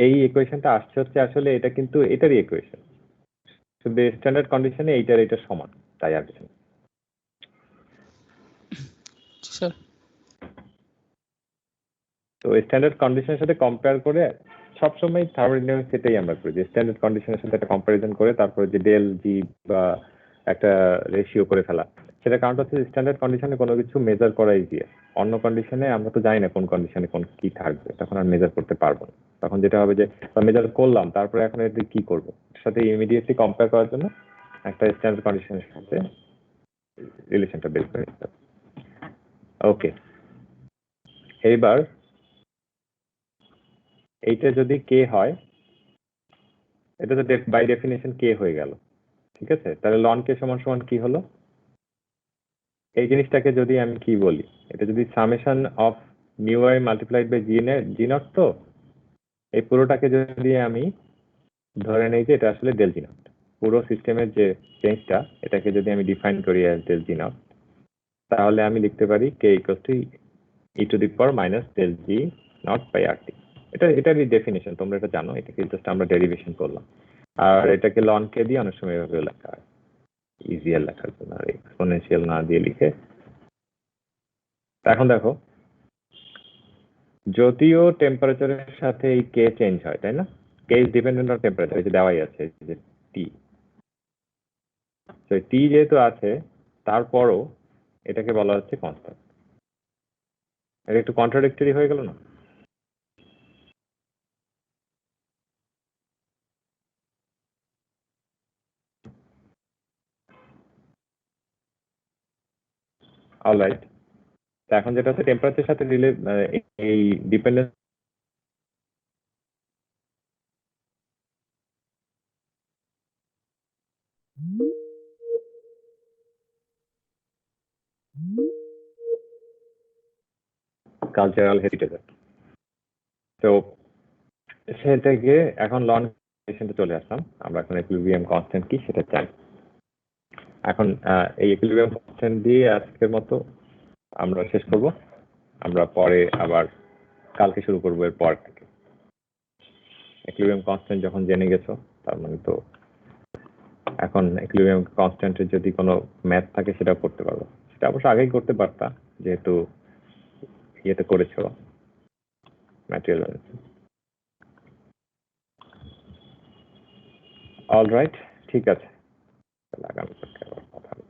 এই ইকুয়েশনটা আসছে হচ্ছে আসলে এটা কিন্তু এটারই ইকুয়েশন, শুধু স্ট্যান্ডার্ড কন্ডিশনে এইটার সমান, তাই আর কিছু না। স্যার তো স্ট্যান্ডার্ড কন্ডিশনের সাথে কম্পেয়ার করে সবসময় থার্মোডাইনামিক্স সেটাই আমরা করি, যে স্ট্যান্ডার্ড কন্ডিশনের সাথে একটা কম্পারিজন করে তারপরে যে ডেল জি বা একটা রেশিও করে ফেলা। সেটা কারণটা হচ্ছে স্ট্যান্ডার্ড কন্ডিশনে কোনো কিছু মেজার করা ইজিয়ার, অন্য কন্ডিশনে আমরা তো জানি না কোন কন্ডিশনে কোন কি থাকবে, তখন আর মেজার করতে পারবো না। তখন যেটা হবে যে মেজার করলাম, তারপরে এখন এটি কি করবো, এর সাথে ইমিডিয়েটলি কম্পেয়ার করার জন্য একটা স্ট্যান্ডার্ড কন্ডিশনের সাথে রিলেশনটা বের করে নিতে হবে। ওকে, এইবার এইটা যদি কে হয়, এটা তো বাই ডেফিনেশন কে হয়ে গেল, ঠিক আছে? তাহলে লন কে সমান সমান কি হলো? এই জিনিসটাকে যদি আমি কি বলি, এটা যদি summation of nu I multiplied by G naught, তো এই পুরোটাকে যদি আমি ধরে নেই যে এটা আসলে ডেল জি নট, পুরো সিস্টেমের যে চেঞ্জটা, এটাকে যদি আমি ডিফাইন করি অ্যাজ ডেল জি নট, তাহলে আমি লিখতে পারি K equals to E to the power minus del G naught by R T. এটারই ডেফিনেশন, তোমরা এটা জানো, এটাকে জাস্ট আমরা ডেরিভেশন করলাম। আর এটাকে লন কে দিয়ে অনেক সময় এভাবে লেখা হয়, ইজিয়ার লেখার জন্য, আর এক্সপোনেনশিয়াল না দিয়ে লিখে। এখন দেখো, যদিও টেম্পারেচারের সাথে এই কে চেঞ্জ হয়, তাই না? K is dependent on temperature, এই যে দেওয়াই আছে যে টি। তো টি যেহেতু আছে, তারপরও এটাকে বলা হচ্ছে কনস্ট্যান্ট। এটা একটু কন্ট্রাডিক্টরি হয়ে গেল না? অলরাইট, এখন যেটা হচ্ছে টেম্পারেচারের সাথে এই ডিপেন্ডেন্স কালচারাল হেরিটেজের। তো সেটাকে এখন লন চলে আসলাম, আমরা এখন ইকুইলিব্রিয়াম কনস্ট্যান্ট কি সেটা চাই। এখন এই ইকুইলিব্রিয়াম কনস্ট্যান্ট দিয়ে আজকের মতো আমরা শেষ করব, আমরা পরে আবার কালকে শুরু করবো এর পর থেকে। ইকুইলিব্রিয়াম কনস্ট্যান্ট যখন জেনে গেছো, তার মানে তো এখন ইকুইলিব্রিয়াম কনস্ট্যান্টের যদি কোনো ম্যাথ থাকে সেটা করতে পারবো, সেটা অবশ্য আগেই করতে পারতা যেহেতু ইয়েতে করেছো ম্যাটেরিয়াল ব্যালেন্স। অলরাইট, ঠিক আছে, তাহলে আগামী আবার কথা হবে।